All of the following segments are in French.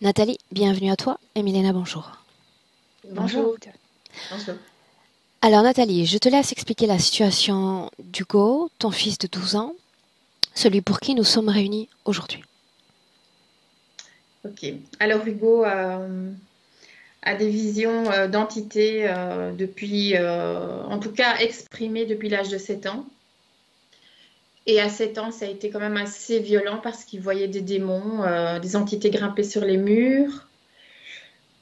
Nathalie, bienvenue à toi et Milena, bonjour. Bonjour. Bonjour. Bonjour. Alors Nathalie, je te laisse expliquer la situation d'Hugo, ton fils de 12 ans, celui pour qui nous sommes réunis aujourd'hui. Ok. Alors Hugo a des visions d'entité depuis, en tout cas exprimées depuis l'âge de 7 ans. Et à 7 ans, ça a été quand même assez violent parce qu'il voyait des démons, des entités grimper sur les murs.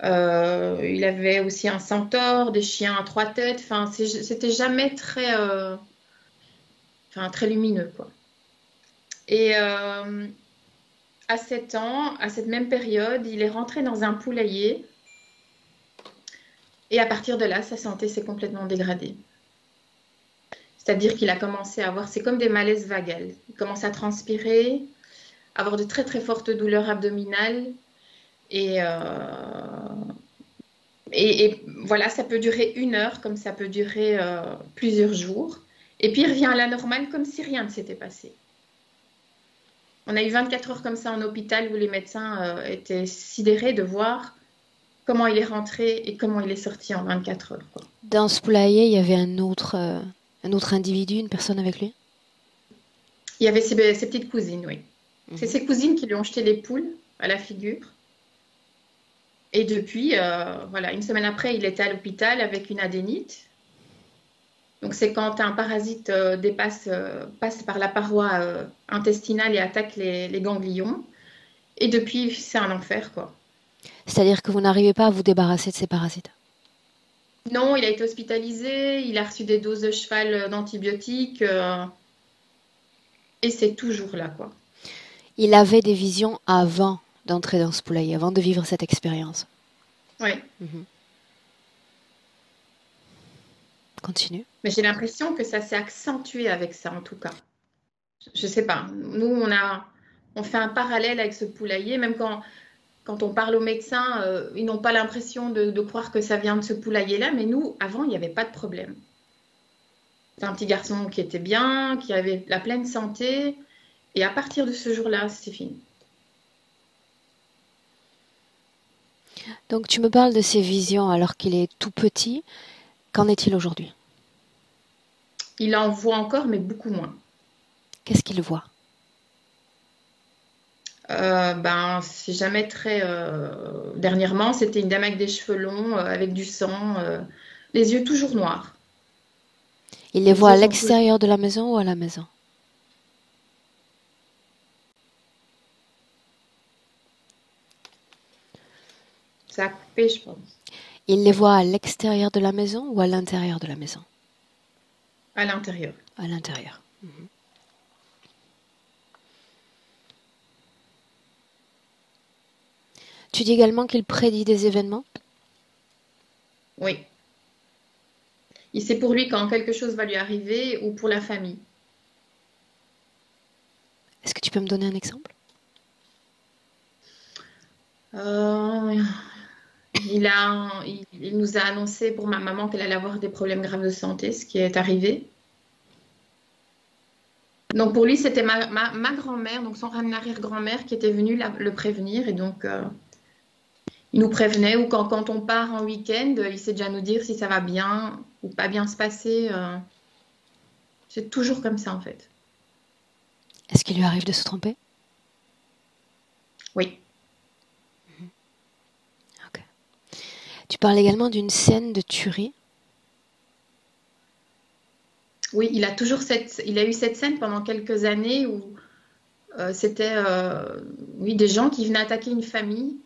Il avait aussi un centaure, des chiens à trois têtes. Enfin, c'était jamais très lumineux, quoi. Et à 7 ans, à cette même période, il est rentré dans un poulailler. Et à partir de là, sa santé s'est complètement dégradée. C'est-à-dire qu'il a commencé à avoir, c'est comme des malaises vagales. Il commence à transpirer, avoir de très très fortes douleurs abdominales. Et, et voilà, ça peut durer 1 heure, comme ça peut durer plusieurs jours. Et puis il revient à la normale comme si rien ne s'était passé. On a eu 24 heures comme ça en hôpital où les médecins étaient sidérés de voir comment il est rentré et comment il est sorti en 24 heures, quoi. Dans ce poulailler, il y avait un autre individu, une personne avec lui. Il y avait ses petites cousines, oui. C'est Mhm. ses cousines qui lui ont jeté les poules à la figure. Et depuis, voilà, 1 semaine après, il était à l'hôpital avec une adénite. Donc, c'est quand un parasite passe par la paroi intestinale et attaque les ganglions. Et depuis, c'est un enfer, quoi. C'est-à-dire que vous n'arrivez pas à vous débarrasser de ces parasites. Non, il a été hospitalisé, il a reçu des doses de cheval d'antibiotiques, et c'est toujours là, quoi. Il avait des visions avant d'entrer dans ce poulailler, avant de vivre cette expérience. Ouais. Mhm. Continue. Mais j'ai l'impression que ça s'est accentué avec ça, en tout cas. Je sais pas. Nous, on fait un parallèle avec ce poulailler, même quand on parle aux médecins, ils n'ont pas l'impression de croire que ça vient de ce poulailler-là, mais nous, avant, il n'y avait pas de problème. C'est un petit garçon qui était bien, qui avait la pleine santé, et à partir de ce jour-là, c'est fini. Donc tu me parles de ces visions alors qu'il est tout petit. Qu'en est-il aujourd'hui? Il en voit encore, mais beaucoup moins. Qu'est-ce qu'il voit? Ben, c'est jamais très. Dernièrement, c'était une dame avec des cheveux longs, avec du sang, les yeux toujours noirs. Il les Les voit à yeux sont toujours. l'extérieur de la maison ou à la maison? Ça a coupé, je pense. Il les Oui, voit à l'extérieur de la maison ou à l'intérieur de la maison? à l'intérieur. À l'intérieur. Mhm. Tu dis également qu'il prédit des événements. Oui. Il sait pour lui quand quelque chose va lui arriver ou pour la famille. Est-ce que tu peux me donner un exemple? Euh, il nous a annoncé pour ma maman qu'elle allait avoir des problèmes graves de santé, ce qui est arrivé. Donc pour lui, c'était ma grand-mère, donc son arrière-grand-mère, qui était venue le prévenir. Et donc, il nous prévenait. Ou quand on part en week-end, il sait déjà nous dire si ça va bien ou pas bien se passer. C'est toujours comme ça, en fait. Est-ce qu'il lui arrive de se tromper? Oui. Ok. Tu parles également d'une scène de tuerie. Oui, il a eu cette scène pendant quelques années où c'était oui, des gens qui venaient attaquer une famille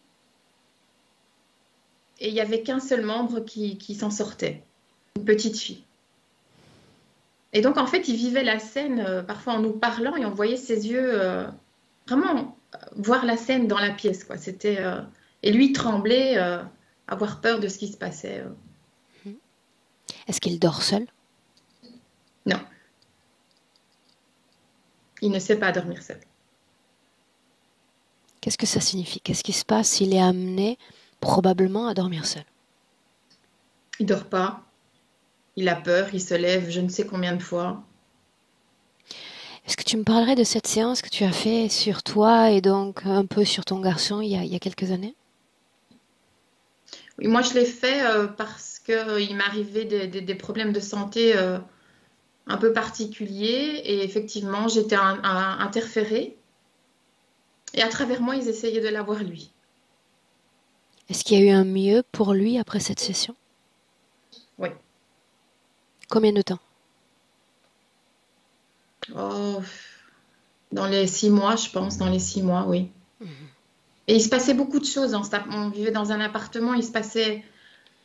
et il n'y avait qu'un seul membre qui s'en sortait, une petite fille. Et donc, en fait, il vivait la scène parfois en nous parlant et on voyait ses yeux vraiment voir la scène dans la pièce, quoi. Et lui trembler, avoir peur de ce qui se passait. Est-ce qu'il dort seul? Non, il ne sait pas dormir seul. Qu'est-ce que ça signifie? Qu'est-ce qui se passe s'il est amené probablement à dormir seul? Il dort pas, il a peur, il se lève je ne sais combien de fois. Est-ce que tu me parlerais de cette séance que tu as fait sur toi et donc un peu sur ton garçon il y a quelques années? Oui, moi, je l'ai fait parce qu'il m'arrivait des problèmes de santé un peu particuliers et effectivement, j'étais interférée et à travers moi, ils essayaient de l'avoir lui. Est-ce qu'il y a eu un mieux pour lui après cette session? Oui. Combien de temps? Oh, dans les 6 mois, je pense, dans les 6 mois, oui. Et il se passait beaucoup de choses. On vivait dans un appartement, il se passait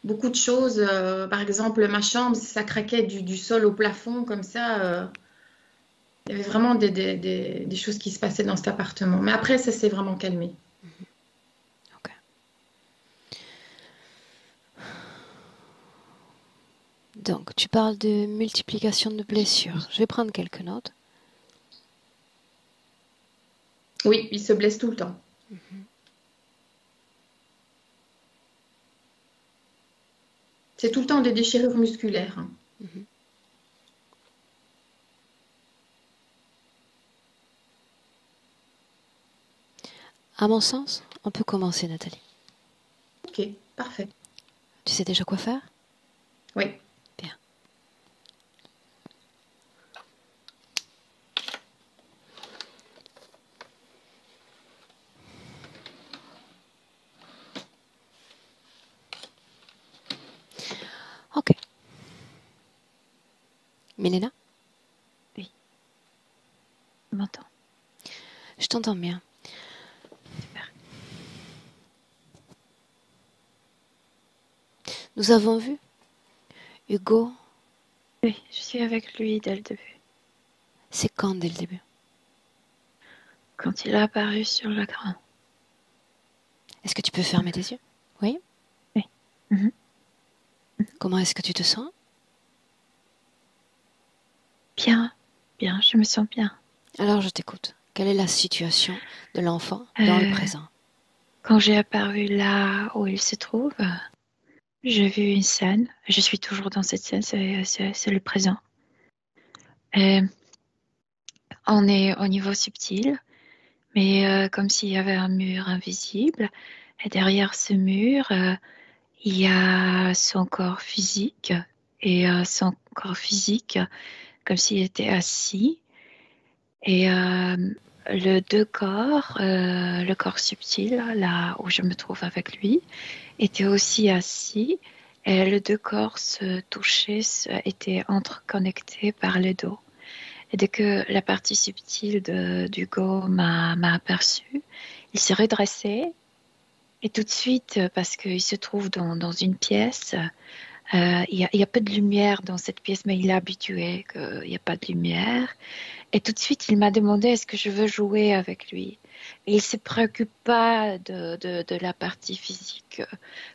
beaucoup de choses. Par exemple, ma chambre, ça craquait du sol au plafond, comme ça. Il y avait vraiment des choses qui se passaient dans cet appartement. Mais après, ça s'est vraiment calmé. Ok. Donc, tu parles de multiplication de blessures. Je vais prendre quelques notes. Oui, il se blesse tout le temps. C'est tout le temps des déchirures musculaires, hein. À mon sens, on peut commencer, Nathalie. Ok, parfait. Tu sais déjà quoi faire? Oui. Bien. Ok. Milena, Oui, je m'entends. je t'entends bien. Super. Nous avons vu Hugo. Oui, je suis avec lui dès le début. C'est quand dès le début? Quand il a apparu sur l'écran. Est-ce que tu peux fermer tes yeux? Oui. Oui. Mhm. Comment est-ce que tu te sens? Bien, bien, je me sens bien. Alors je t'écoute. Quelle est la situation de l'enfant dans le Euh, présent? Quand j'ai apparu là où il se trouve, j'ai vu une scène. Je suis toujours dans cette scène, c'est le présent. Euh, on est au niveau subtil, mais comme s'il y avait un mur invisible. Et derrière ce mur, il y a son corps physique. Et son corps physique, comme s'il était assis. Et le deux corps, le corps subtil, là où je me trouve avec lui, était aussi assis. Et les deux corps se touchaient, étaient interconnectés par le dos. Et dès que la partie subtile d'Hugo m'a aperçu, il s'est redressé. Et tout de suite, parce qu'il se trouve dans une pièce, il y a peu de lumière dans cette pièce, mais il est habitué qu'il n'y a pas de lumière. Et tout de suite, il m'a demandé est-ce que je veux jouer avec lui. Et il ne se préoccupe pas de la partie physique.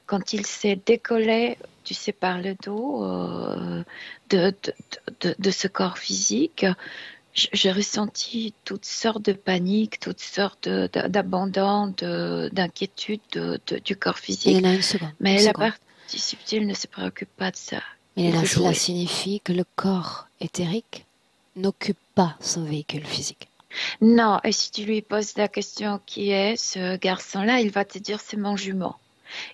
Quand il s'est décollé, tu sais, par le dos de, de, de ce corps physique, j'ai ressenti toutes sortes de panique, toutes sortes d'abandon, d'inquiétude du corps physique. Milena, une seconde. Une Mais la seconde. partie subtile ne se préoccupe pas de ça. Il Milena, veut cela jouer. signifie que le corps éthérique n'occupe pas son véhicule physique. Non, et si tu lui poses la question qui est ce garçon-là, il va te dire c'est mon jumeau.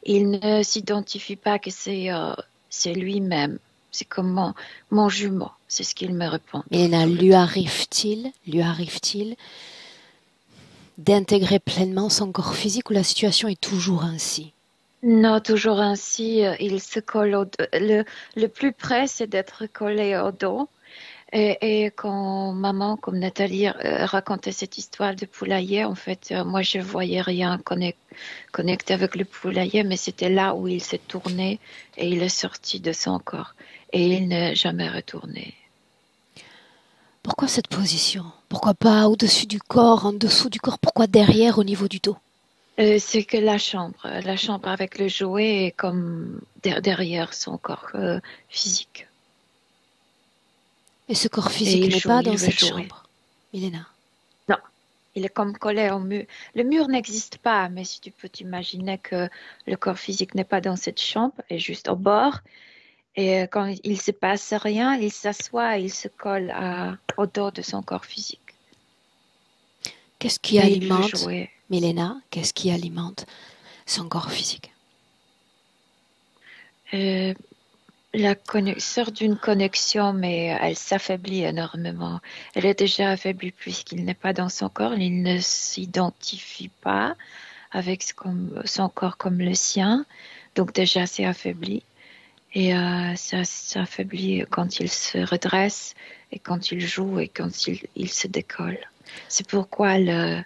Il ne s'identifie pas que c'est lui-même. C'est comme mon jumeau. C'est ce qu'il me répond Milena, tout le lui temps. arrive-t-il d'intégrer pleinement son corps physique ou la situation est toujours ainsi? Non, toujours ainsi, il se colle le plus près, c'est d'être collé au dos. Et quand maman, comme Nathalie, racontait cette histoire de poulailler, en fait, moi, je voyais rien connecté avec le poulailler, mais c'était là où il s'est tourné et il est sorti de son corps. Et il n'est jamais retourné. Pourquoi cette position? Pourquoi pas au-dessus du corps, en dessous du corps? Pourquoi derrière, au niveau du dos? C'est que la chambre avec le jouet est comme derrière son corps physique. Et ce corps Et physique n'est pas il dans veut cette jouer. chambre, Milena. Non, il est comme collé au mur. Le mur n'existe pas, mais si tu peux t'imaginer que le corps physique n'est pas dans cette chambre, et juste au bord, et quand il ne se passe rien, il s'assoit et il se colle au dos de son corps physique. Qu'est-ce qui Et il veut alimente, jouer. Milena, qu'est-ce qui alimente son corps physique? Euh, sort d'une connexion, mais elle s'affaiblit énormément. Elle est déjà affaiblie puisqu'il n'est pas dans son corps, il ne s'identifie pas avec son corps comme le sien, donc déjà c'est affaibli. Et ça s'affaiblit quand il se redresse et quand il joue et quand il se décolle. C'est pourquoi il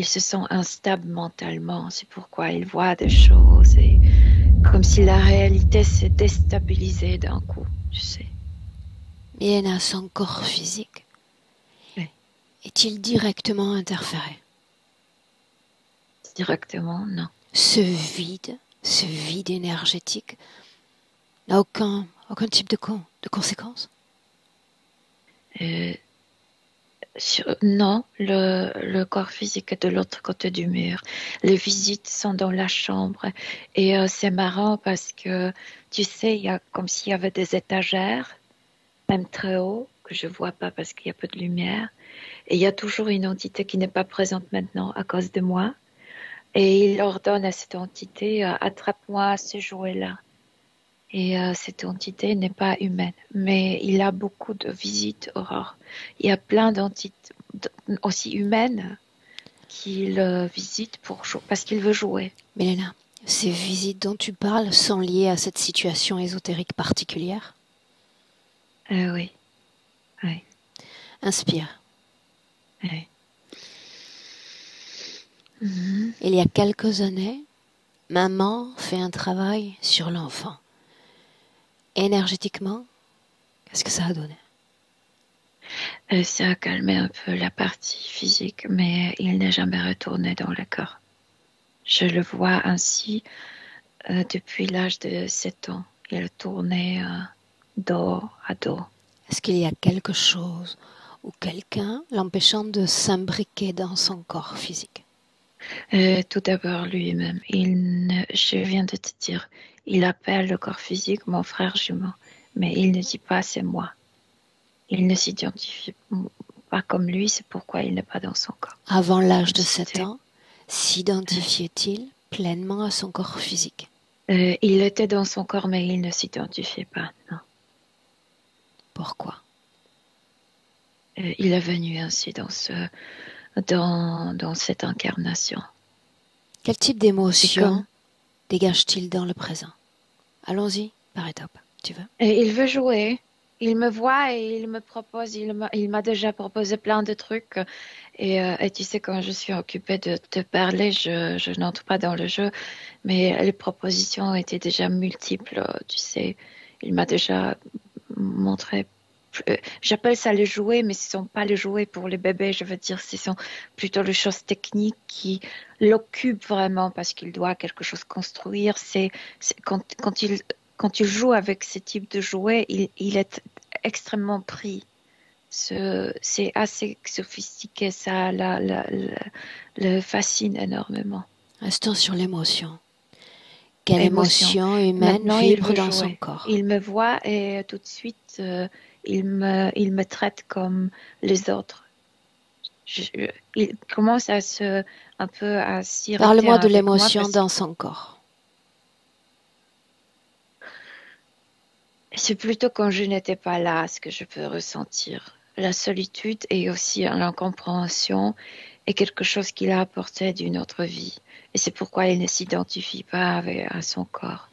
se sent instable mentalement. C'est pourquoi il voit des choses et comme si la réalité s'est déstabilisée d'un coup, tu sais. Milena, son corps physique Oui. est-il directement interféré? Directement, non. Ce vide énergétique, n'a aucun type de conséquence? Euh, non, le corps physique est de l'autre côté du mur. Les visites sont dans la chambre. Et c'est marrant parce que, tu sais, il y a comme s'il y avait des étagères, même très haut, que je vois pas parce qu'il y a peu de lumière. Et il y a toujours une entité qui n'est pas présente maintenant à cause de moi. Et il ordonne à cette entité, attrape-moi ce jouet-là. Et cette entité n'est pas humaine, mais il a beaucoup de visites, Aurore. Il y a plein d'entités aussi humaines qu'il visite parce qu'il veut jouer. Milena, ces visites dont tu parles sont liées à cette situation ésotérique particulière? Oui, oui, Inspire. oui. Mhm. Il y a quelques années, maman fait un travail sur l'enfant. Énergétiquement, qu'est-ce que ça a donné? Ça a calmé un peu la partie physique, mais il n'est jamais retourné dans le corps. Je le vois ainsi depuis l'âge de 7 ans. Il tournait dos à dos. Est-ce qu'il y a quelque chose ou quelqu'un l'empêchant de s'imbriquer dans son corps physique? Tout d'abord lui-même. Je viens de te dire, il appelle le corps physique mon frère jumeau, mais il ne dit pas c'est moi. Il ne s'identifie pas comme lui, c'est pourquoi il n'est pas dans son corps. Avant l'âge de 7 ans, s'identifiait-il pleinement à son corps physique? Il était dans son corps, mais il ne s'identifiait pas, non. Pourquoi? Il est venu ainsi dans cette incarnation. Quel type d'émotion dégage-t-il dans le présent? Allons-y, par étapes, tu veux? Il veut jouer. Il me voit et il me propose, il m'a déjà proposé plein de trucs. Et tu sais, quand je suis occupée de te parler, je n'entre pas dans le jeu. Mais les propositions étaient déjà multiples, tu sais. Il m'a déjà montré. J'appelle ça les jouets, mais ce ne sont pas les jouets pour les bébés. Je veux dire, ce sont plutôt les choses techniques qui l'occupent vraiment parce qu'il doit quelque chose construire. C'est quand il joue avec ce type de jouets, il est extrêmement pris. C'est assez sophistiqué, ça le fascine énormément. Restons sur l'émotion. Quelle émotion humaine Maintenant, vibre dans son corps? Il me voit et tout de suite, il me traite comme les autres. Il commence un peu à s'irriter. Parle-moi de l'émotion dans son corps. C'est plutôt quand je n'étais pas là ce que je peux ressentir. La solitude et aussi l'incompréhension est quelque chose qu'il a apporté d'une autre vie. Et c'est pourquoi il ne s'identifie pas à son corps.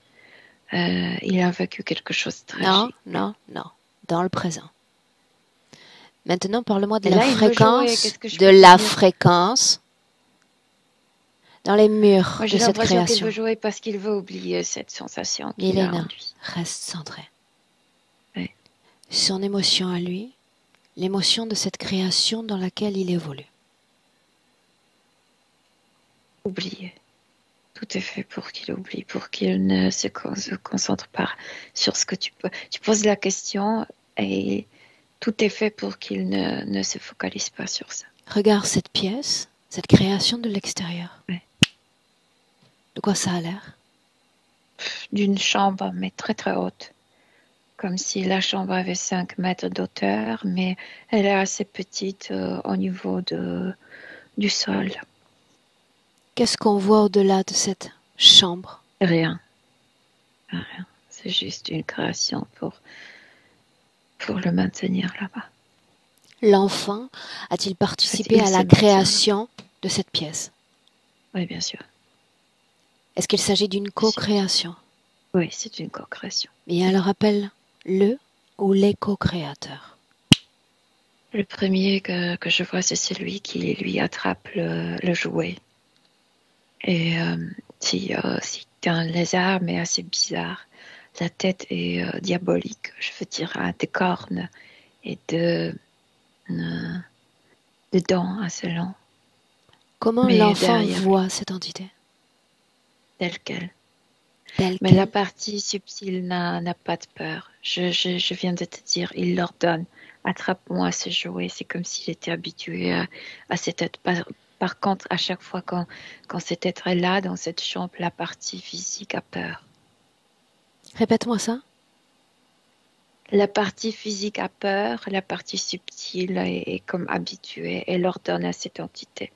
Il a vécu quelque chose de tragique. Non. Dans le présent. Maintenant, parle-moi de la fréquence dans les murs de cette création. J'ai l'impression qu'il veut jouer parce qu'il veut oublier cette sensation qu'il a en lui. Reste centré. Oui. Son émotion à lui, l'émotion de cette création dans laquelle il évolue. Oublier. Tout est fait pour qu'il oublie, pour qu'il ne se concentre pas sur ce que tu peux. Tu poses la question et tout est fait pour qu'il ne se focalise pas sur ça. Regarde cette pièce, cette création de l'extérieur. Oui. De quoi ça a l'air? D'une chambre, mais très très haute. Comme si la chambre avait 5 mètres d'auteur, mais elle est assez petite au niveau du sol. Qu'est-ce qu'on voit au-delà de cette chambre? Rien. Rien. C'est juste une création pour le maintenir là-bas. L'enfant a-t-il participé à la création de cette pièce? Oui, bien sûr. Est-ce qu'il s'agit d'une co-création? Oui, c'est une co-création. Et alors appelle le ou les co-créateurs? Le premier que je vois, c'est celui qui lui attrape le jouet. Et si un lézard, mais assez bizarre, la tête est diabolique, je veux dire, a des cornes et de dents assez longues. Comment l'enfant voit cette entité? Telle qu'elle. Mais la partie subtile n'a pas de peur. Je viens de te dire, il leur donne. Attrape-moi ce jouet. C'est comme s'il était habitué à cette être. Par contre, à chaque fois quand cet être est là, dans cette chambre, la partie physique a peur. Répète-moi ça. La partie physique a peur, la partie subtile est comme habituée et leur donne à cette entité.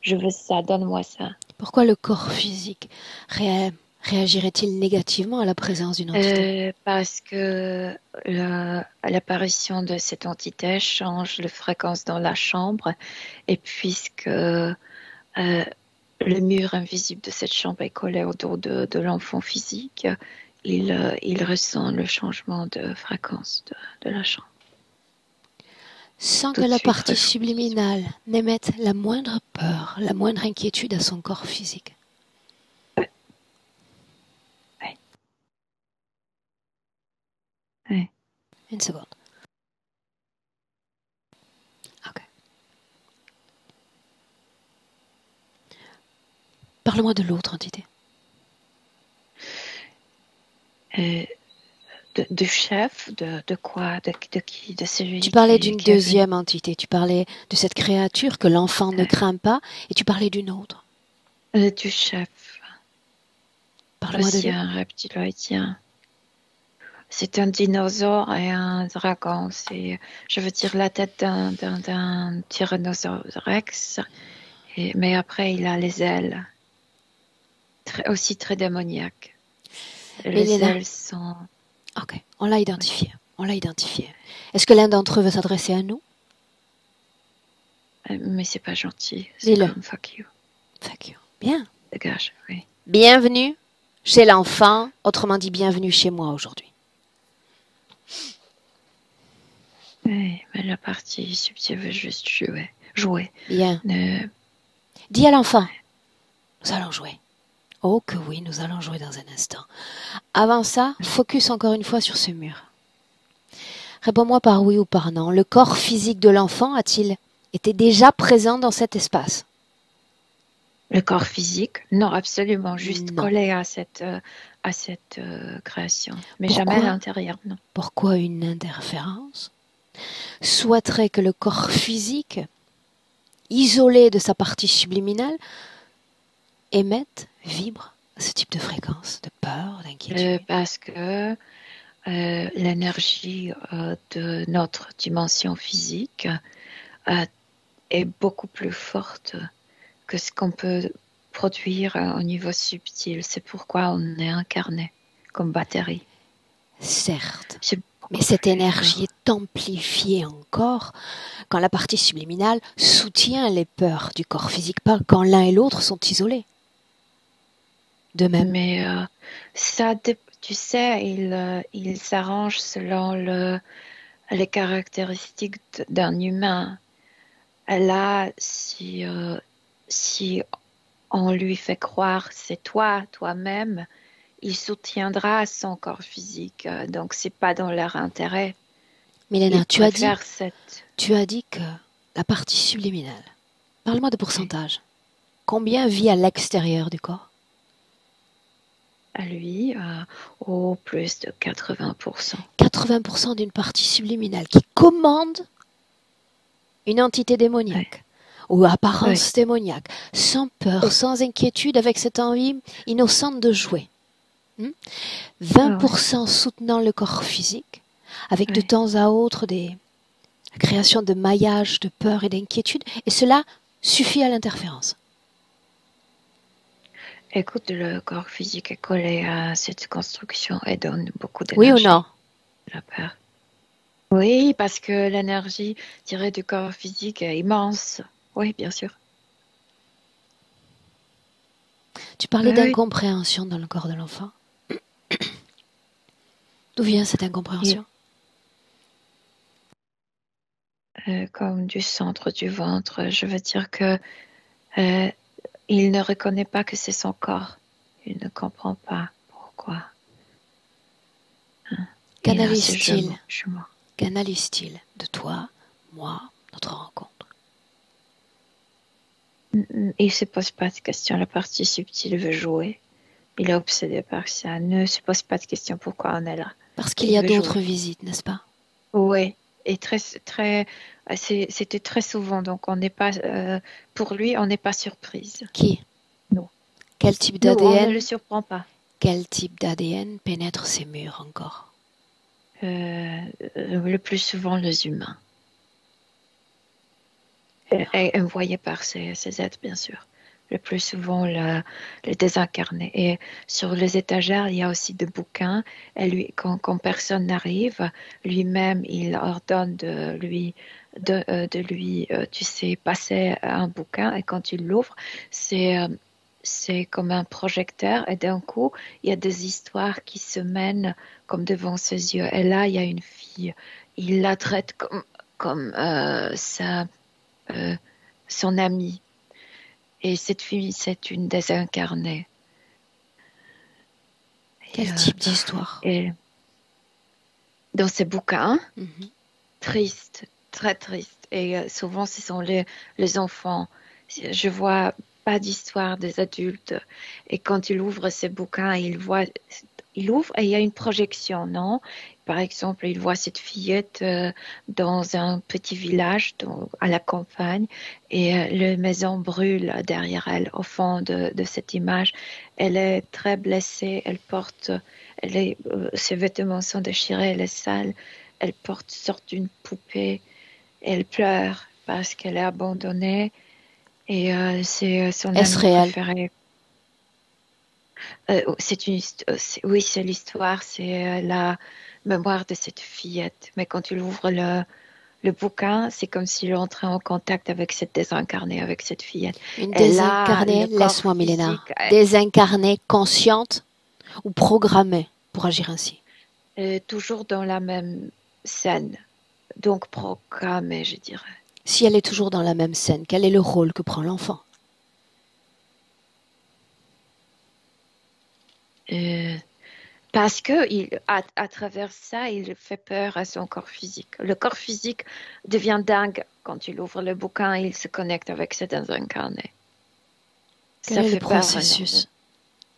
Je veux ça, donne-moi ça. Pourquoi le corps physique réagirait-il négativement à la présence d'une entité? Parce que l'apparition de cette entité change la fréquence dans la chambre et puisque le mur invisible de cette chambre est collé autour de l'enfant physique, il ressent le changement de fréquence de la chambre. Sans que la partie subliminale n'émette la moindre peur, la moindre inquiétude à son corps physique. Oui. Une seconde. Ok. Parle-moi de l'autre entité. De chef, de quoi, de qui, de celui Tu parlais d'une deuxième entité, tu parlais de cette créature que l'enfant ne craint pas, et tu parlais d'une autre. Du chef. Parle-moi de lui. C'est un reptiloïdien. C'est un dinosaure et un dragon. C'est, je veux dire, la tête d'un tyrannosaure rex, mais après il a les ailes. Aussi très démoniaques. Les ailes sont... Ok, on l'a identifié. On l'a identifié. Est-ce que l'un d'entre eux veut s'adresser à nous? Mais c'est pas gentil. C'est comme fuck you. Fuck you. Bien. Dégage, oui. Bienvenue chez l'enfant, autrement dit bienvenue chez moi aujourd'hui. Oui, mais la partie subtile veut juste jouer. Bien. Dis à l'enfant, nous allons jouer. Oh que oui, nous allons jouer dans un instant. Avant ça, focus encore une fois sur ce mur. Réponds-moi par oui ou par non. Le corps physique de l'enfant a-t-il été déjà présent dans cet espace? Le corps physique? Non, absolument. Juste collé à cette création. Mais jamais à l'intérieur, non. Pourquoi une interférence souhaiterait que le corps physique, isolé de sa partie subliminale, émette, vibre à ce type de fréquence, de peur, d'inquiétude? Parce que l'énergie de notre dimension physique est beaucoup plus forte que ce qu'on peut produire au niveau subtil. C'est pourquoi on est incarné comme batterie. Certes, mais cette énergie est amplifiée encore quand la partie subliminale soutient les peurs du corps physique, pas quand l'un et l'autre sont isolés. De même. Mais ça, tu sais, il s'arrange selon les caractéristiques d'un humain. Là, si on lui fait croire c'est toi-même, il soutiendra son corps physique. Donc, c'est pas dans leur intérêt. Milena, tu as dit que la partie subliminale, parle-moi de pourcentage. Combien vit à l'extérieur du corps? À lui, au plus de 80%. 80% d'une partie subliminale qui commande une entité démoniaque ou apparence démoniaque, sans peur, sans inquiétude, avec cette envie innocente de jouer. 20% soutenant le corps physique, avec de temps à autre la création de maillages de peur et d'inquiétude, et cela suffit à l'interférence. Écoute, le corps physique est collé à cette construction et donne beaucoup Oui ou d'énergie. non? La peur. Oui, parce que l'énergie tirée du corps physique est immense. Oui, bien sûr. Tu parlais Oui, d'incompréhension dans le corps de l'enfant. D'où vient cette oui. incompréhension? Comme du centre du ventre, je veux dire que euh, il ne reconnaît pas que c'est son corps. Il ne comprend pas pourquoi. Hein. Il a ce Qu'analyse-t-il? jumeau. Qu'analyse-t-il de toi, moi, notre rencontre? Il ne se pose pas de questions. La partie subtile veut jouer. Il est obsédé par ça. Ne se pose pas de questions pourquoi on est là. Parce qu'il y Il a veut d'autres jouer. visites, n'est-ce pas? Oui. Et c'était très souvent. Donc on n'est pas, pour lui, on n'est pas surprise. Qui? Non. Quel type Nous, on ne le d'ADN? surprend pas. Quel type d'ADN pénètre ces murs encore? Le plus souvent, les humains. Et envoyés par ces êtres, bien sûr. Le plus souvent, les désincarnés. Et sur les étagères, il y a aussi des bouquins. Et lui, quand personne n'arrive, lui-même, il ordonne de lui, tu sais, passer un bouquin. Et quand il l'ouvre, c'est comme un projecteur. Et d'un coup, il y a des histoires qui se mènent comme devant ses yeux. Et là, il y a une fille. Il la traite comme ça euh, son amie. Et cette fille, c'est une désincarnée. Quel type d'histoire? Et dans ces bouquins, Mhm. tristes, très tristes, et souvent ce sont les enfants. Je vois pas d'histoire des adultes. Et quand il ouvre ces bouquins, il ouvre et il y a une projection, non? Par exemple, il voit cette fillette dans un petit village à la campagne et la maison brûle derrière elle, au fond de cette image. Elle est très blessée, ses vêtements sont déchirés, elle est sale, elle porte sorte d'une poupée, elle pleure parce qu'elle est abandonnée et c'est son Est-ce amie réel? préférée. Oui, c'est l'histoire, c'est la mémoire de cette fillette. Mais quand il ouvre le bouquin, c'est comme s'il entrait en contact avec cette désincarnée, avec cette fillette. Une Et là, désincarnée, le corps laisse-moi Milena, physique désincarnée, consciente ou programmée pour agir ainsi? est toujours dans la même scène, donc programmé, je dirais. Si elle est toujours dans la même scène, quel est le rôle que prend l'enfant? Euh, Parce que à travers ça, il fait peur à son corps physique. Le corps physique devient dingue quand il ouvre le bouquin et il se connecte avec cet incarné. Quel Ça est le fait peur énormément. processus?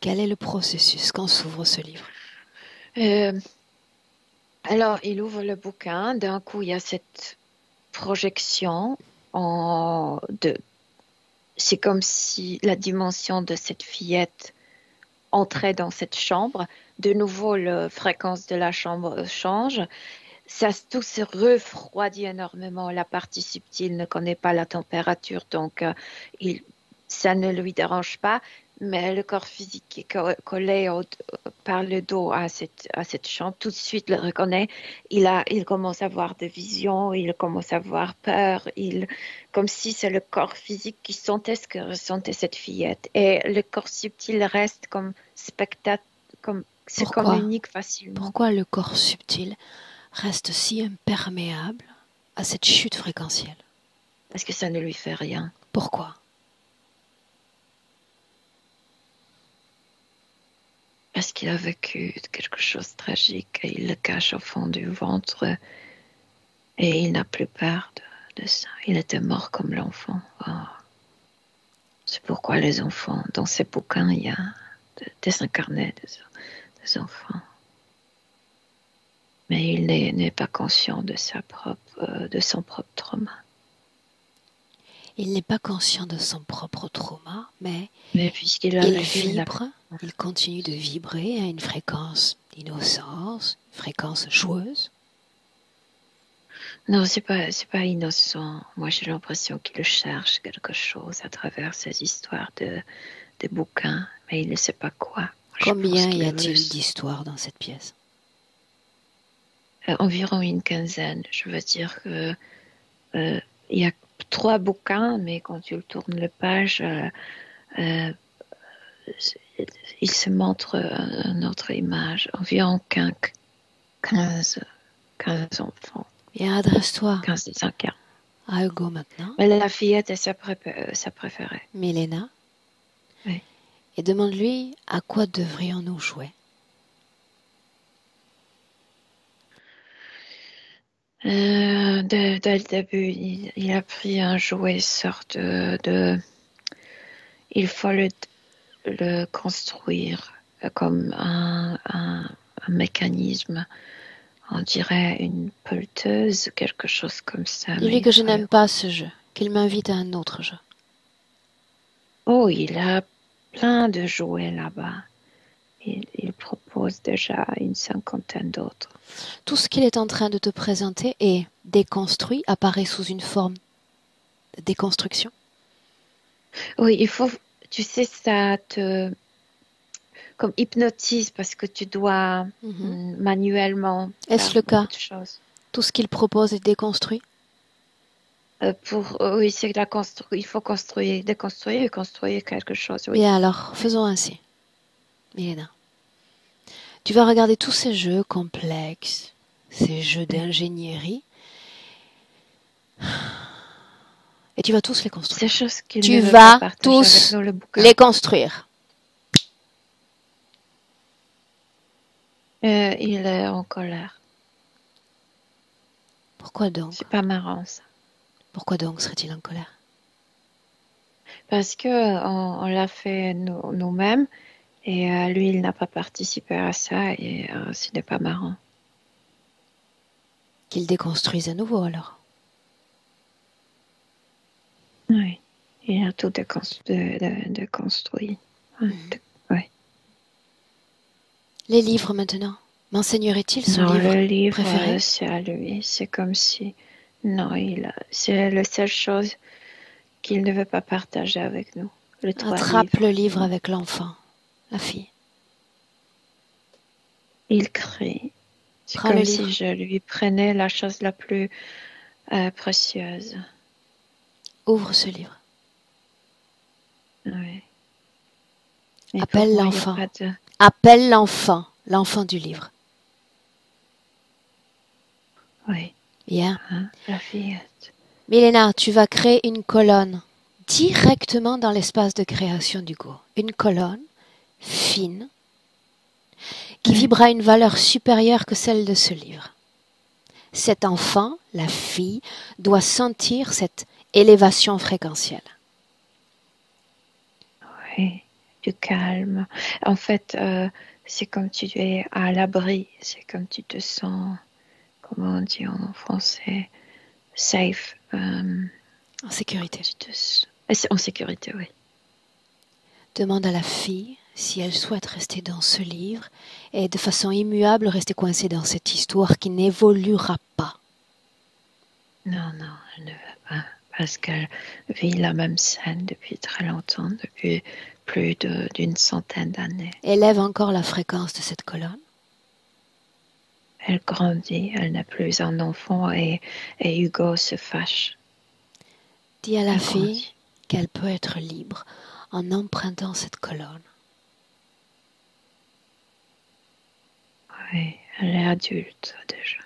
Quel est le processus quand s'ouvre ce livre? Euh, alors, il ouvre le bouquin. D'un coup, il y a cette projection c'est comme si la dimension de cette fillette entrait dans cette chambre. De nouveau, la fréquence de la chambre change. Tout se refroidit énormément. La partie subtile ne connaît pas la température, donc ça ne lui dérange pas. Mais le corps physique qui est collé par le dos à cette chambre, tout de suite le reconnaît. Il commence à avoir des visions, il commence à avoir peur, comme si c'est le corps physique qui sentait ce que ressentait cette fillette. Et le corps subtil reste comme spectateur, comme se Pourquoi? communique facilement. Pourquoi le corps subtil reste si imperméable à cette chute fréquentielle? Parce que ça ne lui fait rien. Pourquoi? Parce qu'il a vécu quelque chose de tragique et il le cache au fond du ventre et il n'a plus peur de ça. Il était mort comme l'enfant. Oh. C'est pourquoi les enfants, dans ces bouquins, il y a des incarnés des enfants. Mais il n'est pas conscient de son propre trauma. Il n'est pas conscient de son propre trauma, mais Mais puisqu'il a il vécu, vibre, il continue de vibrer à une fréquence d'innocence, une fréquence joueuse. Non, c'est pas innocent. Moi, j'ai l'impression qu'il cherche quelque chose à travers ces histoires de bouquins. mais il ne sait pas quoi. Combien y a-t-il d'histoires dans cette pièce? Environ une quinzaine. Je veux dire que il y a 3 bouquins, mais quand tu tournes les pages, il se montre une autre image. Environ 15 enfants. Bien, adresse-toi 15 ans. à Hugo maintenant. Mais la fillette est sa préférée. Milena. Oui. Et demande-lui à quoi devrions-nous jouer. Dès le début, il a pris un jouet sorte de... Il faut le construire comme un mécanisme. On dirait une pelleteuse, quelque chose comme ça. Dis-lui que je n'aime pas ce jeu, qu'il m'invite à un autre jeu. Oh, il a plein de jouets là-bas. Il propose déjà une 50aine d'autres. Tout ce qu'il est en train de te présenter est déconstruit, apparaît sous une forme de déconstruction. Oui, il faut, tu sais, ça te comme hypnotise parce que tu dois manuellement Est-ce le cas? Choses. Tout ce qu'il propose est déconstruit? Oui, c'est la construire. Il faut déconstruire et construire quelque chose. Oui. Bien alors, faisons ainsi. Milena, tu vas regarder tous ces jeux complexes, ces jeux d'ingénierie, et tu vas tous les construire. Ces choses tu vas tous les construire. Il est en colère. Pourquoi donc? C'est pas marrant ça. Pourquoi donc serait-il en colère? Parce que on l'a fait nous-mêmes et lui il n'a pas participé à ça et ce n'est pas marrant. Qu'il déconstruise à nouveau alors. Oui, il a tout déconstruit. Oui. Les livres maintenant, m'enseignerait-il son non, livre le livre préféré? c'est à lui, c'est comme si... Non, c'est la seule chose qu'il ne veut pas partager avec nous. Attrape le livre avec l'enfant, la fille. Il crie. C'est Prends comme le si livre. je lui prenais la chose la plus précieuse. Ouvre ce livre. Oui. Appelle l'enfant. Appelle l'enfant, l'enfant du livre. Oui. Bien. La fillette. Milena, tu vas créer une colonne directement dans l'espace de création d'Hugo. Une colonne fine qui vibre à une valeur supérieure que celle de ce livre. Cet enfant, la fille, doit sentir cette élévation fréquentielle. Oui, du calme. En fait, c'est comme tu es à l'abri, c'est comme tu te sens, comment on dit en français, safe. En sécurité. En sécurité, oui. Demande à la fille si elle souhaite rester dans ce livre et de façon immuable rester coincée dans cette histoire qui n'évoluera pas. Non, elle ne veut pas, parce qu'elle vit la même scène depuis très longtemps, depuis plus d'une centaine d'années. Élève encore la fréquence de cette colonne. Elle grandit, elle n'a plus un enfant et Hugo se fâche. Dis à la fille qu'elle peut être libre en empruntant cette colonne. Oui, elle est adulte déjà,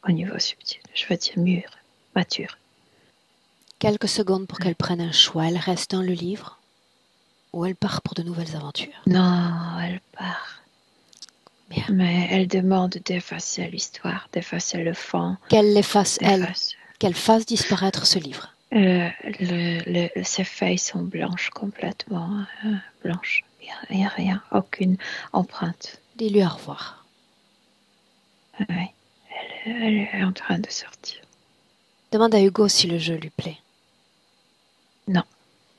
au niveau subtil, je veux dire mûre, mature. Quelques secondes pour qu'elle prenne un choix. Elle reste dans le livre ou elle part pour de nouvelles aventures? Non, elle part. Bien. Mais elle demande d'effacer l'histoire, d'effacer le fond. Qu'elle l'efface, elle. Qu'elle fasse disparaître ce livre. Ses feuilles sont blanches, complètement blanches. Il n'y a rien, aucune empreinte. Dis-lui au revoir. Oui, elle est en train de sortir. Demande à Hugo si le jeu lui plaît. Non,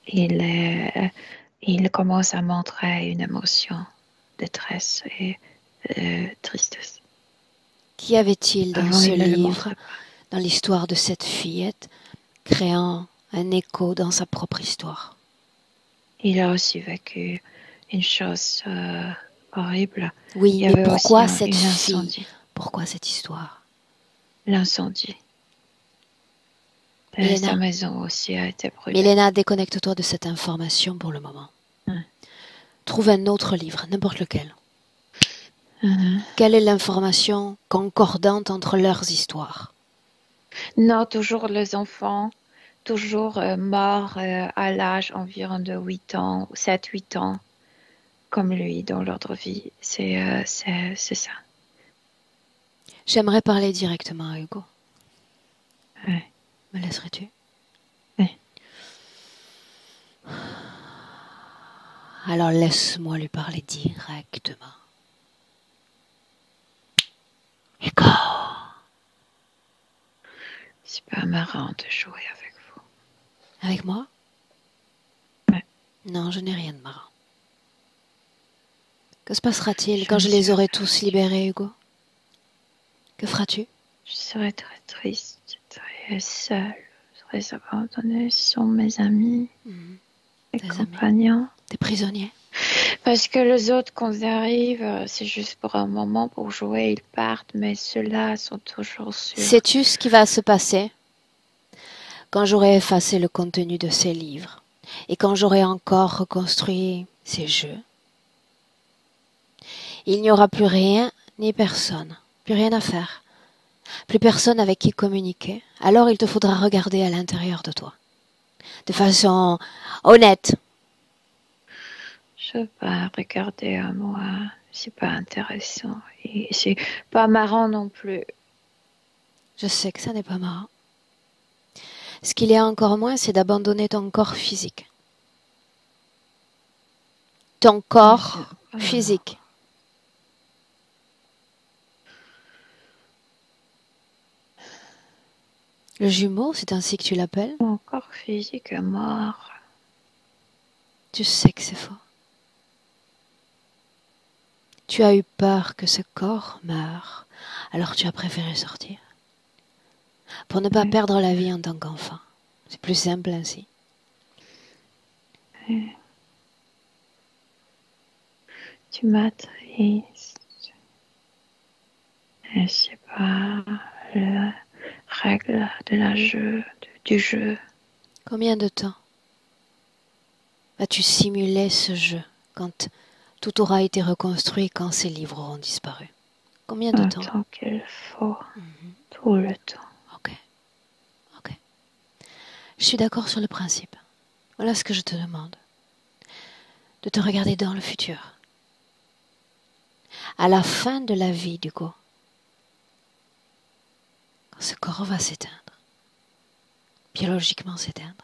il commence à montrer une émotion, détresse et tristesse. Qu'y avait-il dans ce livre, dans l'histoire de cette fillette, créant un écho dans sa propre histoire? Il a aussi vécu une chose horrible. Oui, Il y mais avait pourquoi aussi cette une fille? incendie. Pourquoi cette histoire? L'incendie. Sa Milena, maison aussi a été brûlée. Milena, déconnecte-toi de cette information pour le moment. Trouve un autre livre, n'importe lequel. Quelle est l'information concordante entre leurs histoires? Non, toujours les enfants, toujours morts à l'âge environ de 8 ans, 7-8 ans, comme lui dans l'autre vie. C'est ça. J'aimerais parler directement à Hugo. Ouais. Me laisserais-tu? Oui. Alors laisse-moi lui parler directement. Hugo! C'est pas marrant de jouer avec vous. Avec moi? Ouais. Non, je n'ai rien de marrant. Que se passera-t-il Je quand me je les suis aurai aperçue. tous libérés, Hugo? Que feras-tu? Je serais très triste, très seule, très abandonnée sans mes amis, mes Tes compagnons. Tes prisonniers? Parce que les autres, quand ils arrivent, c'est juste pour un moment pour jouer, ils partent, mais ceux-là sont toujours sûrs. Sais-tu ce qui va se passer quand j'aurai effacé le contenu de ces livres et quand j'aurai encore reconstruit ces jeux? Il n'y aura plus rien ni personne, plus rien à faire, plus personne avec qui communiquer. Alors il te faudra regarder à l'intérieur de toi, de façon honnête. Je veux pas regarder à moi, c'est pas intéressant et c'est pas marrant non plus. Je sais que ça n'est pas marrant. Ce qu'il y a encore moins, c'est d'abandonner ton corps physique. Ton corps physique. Le jumeau, c'est ainsi que tu l'appelles? Mon corps physique est mort. Tu sais que c'est faux. Tu as eu peur que ce corps meure, alors tu as préféré sortir. Pour ne pas perdre la vie en tant qu'enfant. C'est plus simple ainsi. Tu m'attristes. Et c'est pas la règle du jeu. Combien de temps vas-tu simuler ce jeu quand tout aura été reconstruit, quand ces livres auront disparu? Combien de temps? Autant qu'il faut. Tout le temps. Ok. Je suis d'accord sur le principe. Voilà ce que je te demande. De te regarder dans le futur. À la fin de la vie d'Hugo. Quand ce corps va s'éteindre. Biologiquement s'éteindre.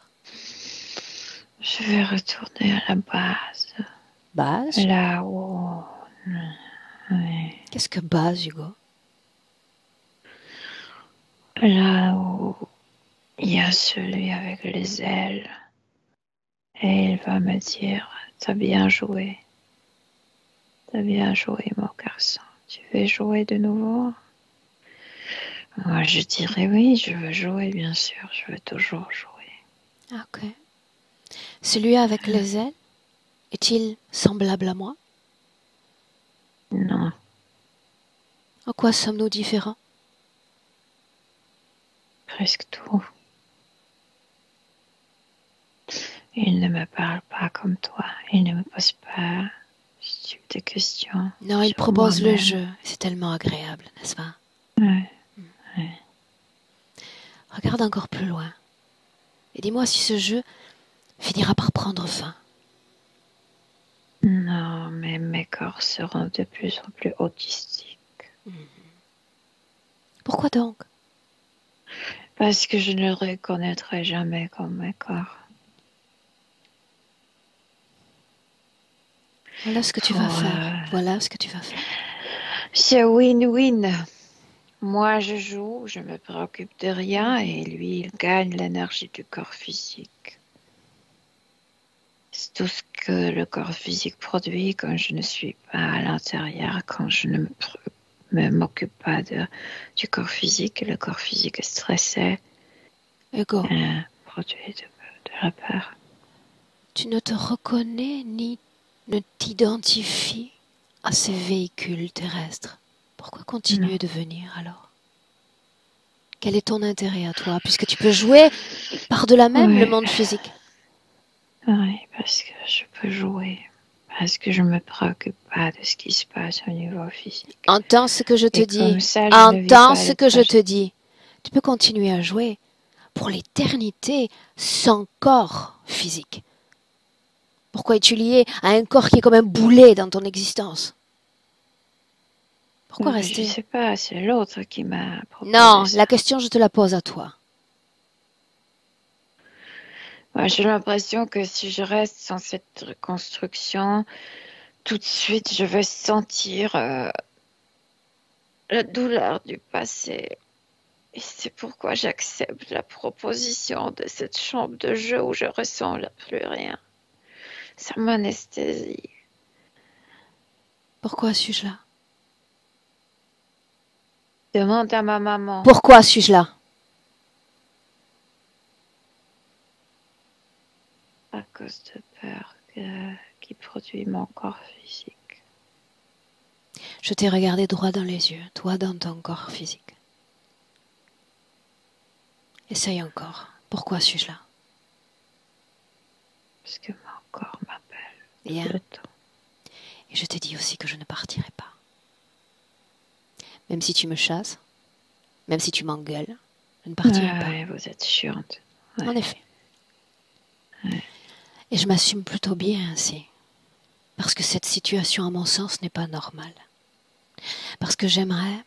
Je vais retourner à la base. Base? Là où... Oui. Qu'est-ce que base, Hugo? Là où il y a celui avec les ailes. Et il va me dire, t'as bien joué. T'as bien joué, mon garçon. Tu veux jouer de nouveau? Moi, je dirais oui, je veux jouer, bien sûr. Je veux toujours jouer. Ok. Celui avec les ailes, est-il semblable à moi? Non. En quoi sommes-nous différents? Presque tout. Il ne me parle pas comme toi. Il ne me pose pas ce type de questions. Non, il propose le jeu. C'est tellement agréable, n'est-ce pas? Ouais. Regarde encore plus loin. Et dis-moi si ce jeu finira par prendre fin. Non, mais mes corps seront de plus en plus autistiques. Pourquoi donc? Parce que je ne le reconnaîtrai jamais comme mes corps. Voilà ce que tu vas faire. Voilà ce que tu vas faire. C'est win-win. Moi, je joue, je me préoccupe de rien et lui, il gagne l'énergie du corps physique. C'est tout ce que le corps physique produit quand je ne suis pas à l'intérieur, quand je ne m'occupe pas du corps physique. Le corps physique est stressé. Hugo, Produit de la peur. tu ne te reconnais ni ne t'identifie à ces véhicules terrestres, pourquoi continuer de venir alors? Quel est ton intérêt à toi, puisque tu peux jouer par-delà même le monde physique? Oui, parce que je peux jouer. Parce que je ne me préoccupe pas de ce qui se passe au niveau physique. Entends ce que je te Et dis. comme ça, je ne vis Entends pas ce le que je projet. te dis. Tu peux continuer à jouer pour l'éternité sans corps physique. Pourquoi es-tu lié à un corps qui est comme un boulet dans ton existence? Pourquoi Je rester? sais pas, c'est l'autre qui m'a proposé Non, ça. la question je te la pose à toi. Moi, j'ai l'impression que si je reste dans cette reconstruction, tout de suite, je vais sentir la douleur du passé. Et c'est pourquoi j'accepte la proposition de cette chambre de jeu où je ressens plus rien. Ça m'anesthésie. Pourquoi suis-je là? Demande à ma maman. Pourquoi suis-je là? À cause de peur qui produit mon corps physique. Je t'ai regardé droit dans les yeux, toi dans ton corps physique. Essaye encore. Pourquoi suis-je là? Parce que mon corps m'appelle Bien. tout le temps. Et je t'ai dit aussi que je ne partirai pas. Même si tu me chasses, même si tu m'engueules, je ne partirai pas. Ouais, vous êtes chiante. Ouais. En effet. Ouais. Et je m'assume plutôt bien ainsi. Parce que cette situation, à mon sens, n'est pas normale. Parce que j'aimerais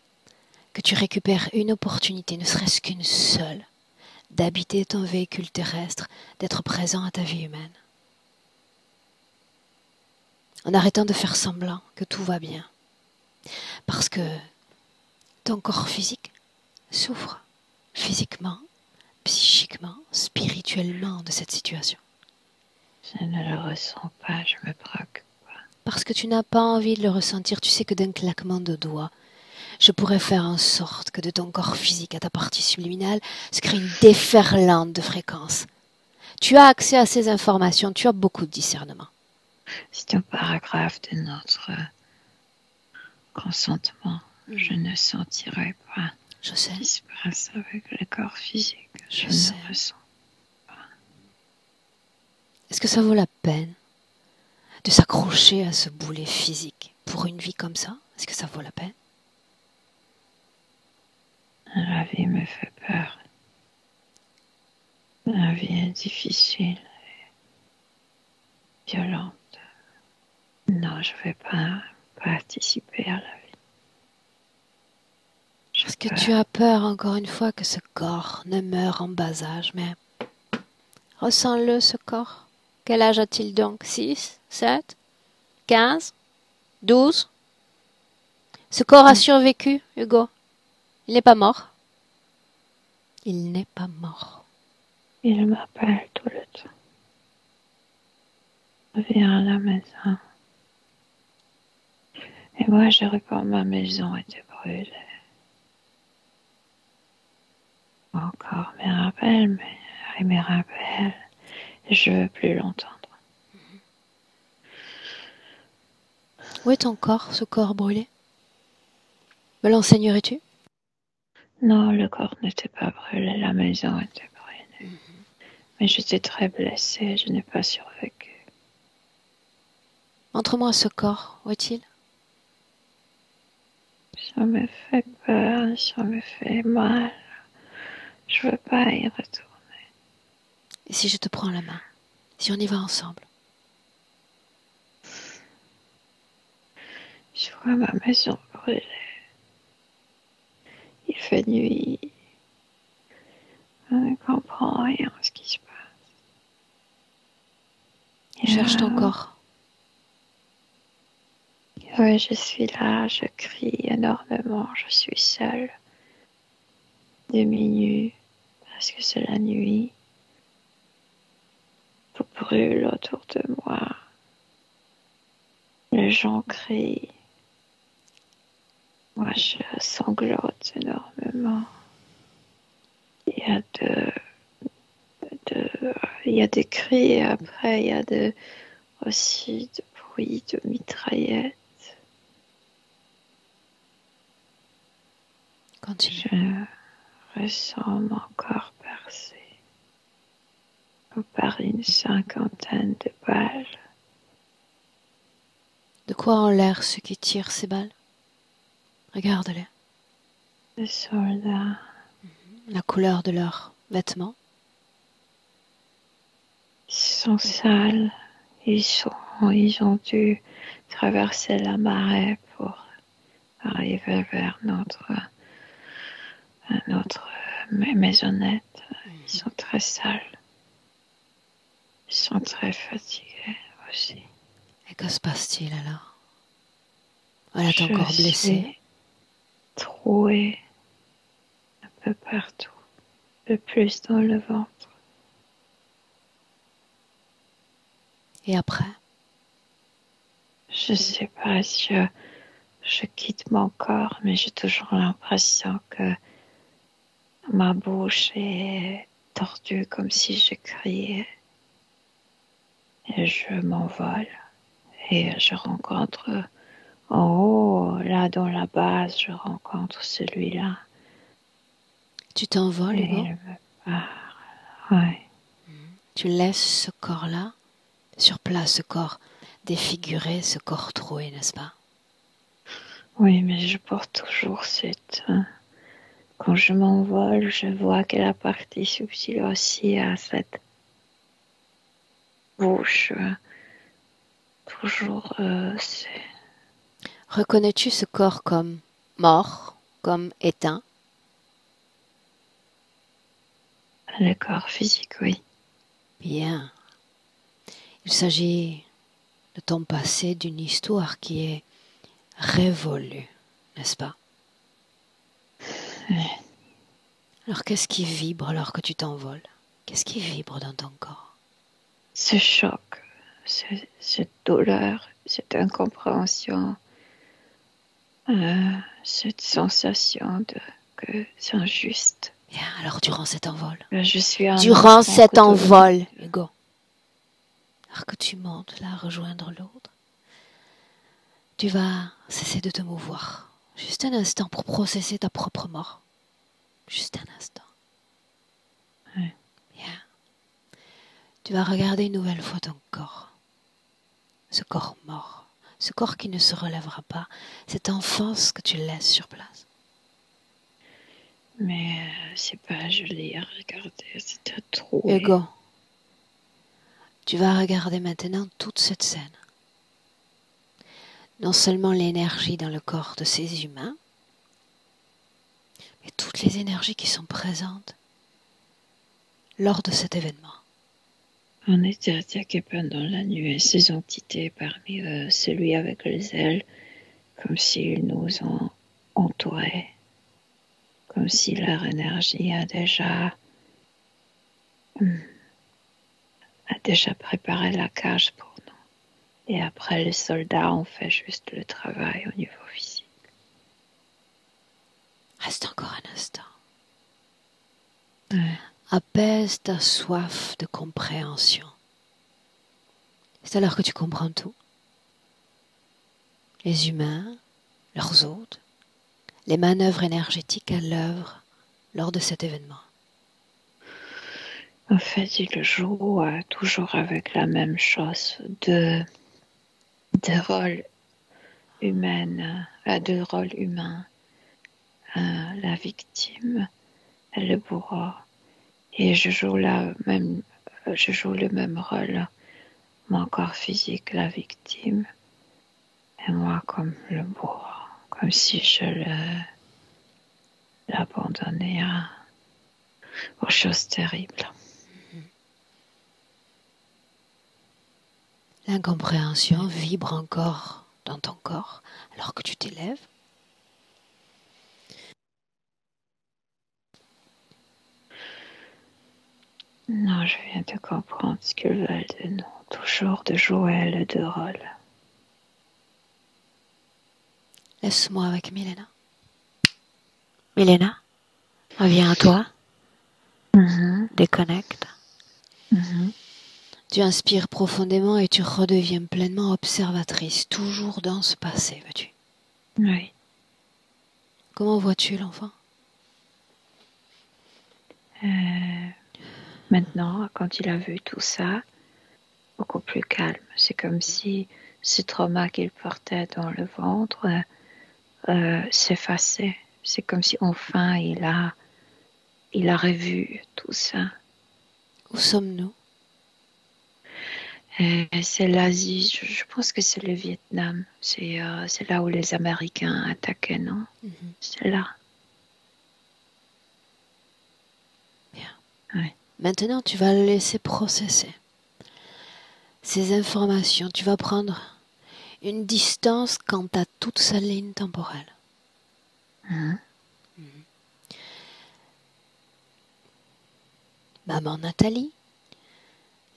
que tu récupères une opportunité, ne serait-ce qu'une seule, d'habiter ton véhicule terrestre, d'être présent à ta vie humaine. En arrêtant de faire semblant que tout va bien. Parce que ton corps physique souffre physiquement, psychiquement, spirituellement de cette situation. Je ne le ressens pas, je me préoccupe pas. Parce que tu n'as pas envie de le ressentir, tu sais que d'un claquement de doigts, je pourrais faire en sorte que de ton corps physique à ta partie subliminale se crée une déferlante de fréquences. Tu as accès à ces informations, tu as beaucoup de discernement. C'est un paragraphe de notre consentement. Je ne sentirai pas Je sais, ce qui se passe avec le corps physique. Je Je sais. ne ressens. est-ce que ça vaut la peine de s'accrocher à ce boulet physique pour une vie comme ça? Est-ce que ça vaut la peine? La vie me fait peur. La vie est difficile et violente. Non, je ne vais pas participer à la vie. Est-ce que tu as peur, encore une fois, que ce corps ne meure en bas âge? Mais ressens-le, ce corps. Quel âge a-t-il donc? 6, 7, 15, 12? Ce corps a survécu, Hugo. Il n'est pas mort. Il n'est pas mort. Il m'appelle tout le temps. Viens à la maison. Et moi, je réponds, ma maison était brûlée. Encore mes rappels, mais mes rappels, je veux plus l'entendre. Où est ton corps, ce corps brûlé? Me l'enseignerais-tu? Non, le corps n'était pas brûlé, la maison était brûlée. Mais j'étais très blessée, je n'ai pas survécu. Montre-moi ce corps, où est-il? Ça me fait peur, ça me fait mal. Je veux pas y retourner. Et si je te prends la main? Si on y va ensemble? Je vois ma maison brûler. Il fait nuit. On ne comprend rien à ce qui se passe. Cherche ton corps. Oui, je suis là, je crie énormément, je suis seule. Demi-nue, parce que c'est la nuit. Tout brûle autour de moi. Les gens crient. Moi, je sanglote énormément. Il y a des cris et après, il y a aussi de bruit de mitraillette. Continue. Je ressens mon corps percé par une 50aine de balles. De quoi ont l'air ceux qui tirent ces balles? Regarde-les. Les soldats. La couleur de leurs vêtements. Ils sont sales. Ils ont dû traverser la marée pour arriver vers notre maisonnette. Ils sont très sales. Ils sont très fatigués aussi. Et que se passe-t-il alors? Elle est encore blessée. Je suis trouée un peu partout. Le plus dans le ventre. Et après? Je sais pas si je quitte mon corps, mais j'ai toujours l'impression que ma bouche est tordue comme si je criais. Et je m'envole. Et je rencontre en haut, là dans la base, je rencontre celui-là. Tu t'envoles, Et Hugo? il me parle. Ouais. Tu laisses ce corps-là sur place, ce corps défiguré, ce corps troué, n'est-ce pas? Oui, mais je porte toujours cette... Quand je m'envole, je vois que la partie subtile aussi a cette bouche toujours... Reconnais-tu ce corps comme mort, comme éteint? le corps physique, oui. Bien. Il s'agit de ton passé, d'une histoire qui est révolue, n'est-ce pas? Oui. Alors qu'est-ce qui vibre alors que tu t'envoles? Qu'est-ce qui vibre dans ton corps? Ce choc, cette douleur, cette incompréhension, cette sensation que c'est injuste. Bien, alors durant cet envol. Je suis un Durant enfant cet que tout le envol, monde- Hugo. Alors que tu montes là, rejoindre l'autre, tu vas cesser de te mouvoir. Juste un instant pour processer ta propre mort. Juste un instant. Ouais. Bien. Tu vas regarder une nouvelle fois ton corps. Ce corps mort. Ce corps qui ne se relèvera pas. Cette enfance que tu laisses sur place. Mais c'est pas joli à regarder, c'est trop. Hugo, tu vas regarder maintenant toute cette scène. Non seulement l'énergie dans le corps de ces humains, mais toutes les énergies qui sont présentes lors de cet événement. On était attaqué pendant la nuit, ces entités, parmi eux, celui avec les ailes, comme s'ils nous ont entourés, comme si leur énergie a déjà préparé la cage pour nous. Et après, les soldats ont fait juste le travail au niveau physique. Reste encore un instant. Ouais. Apaise ta soif de compréhension. C'est alors que tu comprends tout. Les humains, leurs hôtes, les manœuvres énergétiques à l'œuvre lors de cet événement. En fait, il joue toujours avec la même chose, de rôles humains, de rôles humains, la victime et le bourreau. Et je joue le même rôle, mon corps physique, la victime, et moi comme le bourreau, comme si je l'abandonnais aux choses terribles. L'incompréhension vibre encore dans ton corps alors que tu t'élèves. Non, je viens de comprendre ce qu'ils veulent de nous, toujours de jouer les deux rôles. Laisse-moi avec Milena. Milena, reviens à toi. Déconnecte. Tu inspires profondément et tu redeviens pleinement observatrice, toujours dans ce passé, veux-tu? Oui. Comment vois-tu l'enfant? Maintenant, quand il a vu tout ça, beaucoup plus calme. C'est comme si ce trauma qu'il portait dans le ventre s'effaçait. C'est comme si enfin il a revu tout ça. Où sommes-nous? C'est l'Asie, je pense que c'est le Vietnam. C'est là où les Américains attaquaient, non? C'est là. Bien. Ouais. Maintenant, tu vas le laisser processer ces informations. Tu vas prendre une distance quant à toute sa ligne temporelle. Maman Nathalie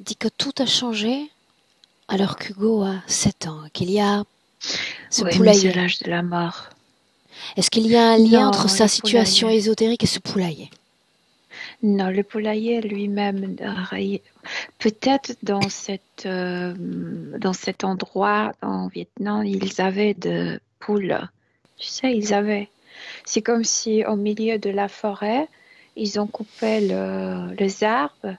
dit que tout a changé alors qu'Hugo a 7 ans, qu'il y a ce Oui, mais poulailler. c'est l'âge de la mort. Est-ce qu'il y a un lien Non, entre sa le situation poulailler. ésotérique et ce poulailler? Non, le poulailler lui-même, peut-être dans cet endroit en Vietnam, ils avaient de poules. Tu sais, ils avaient. C'est comme si au milieu de la forêt, ils ont coupé les arbres.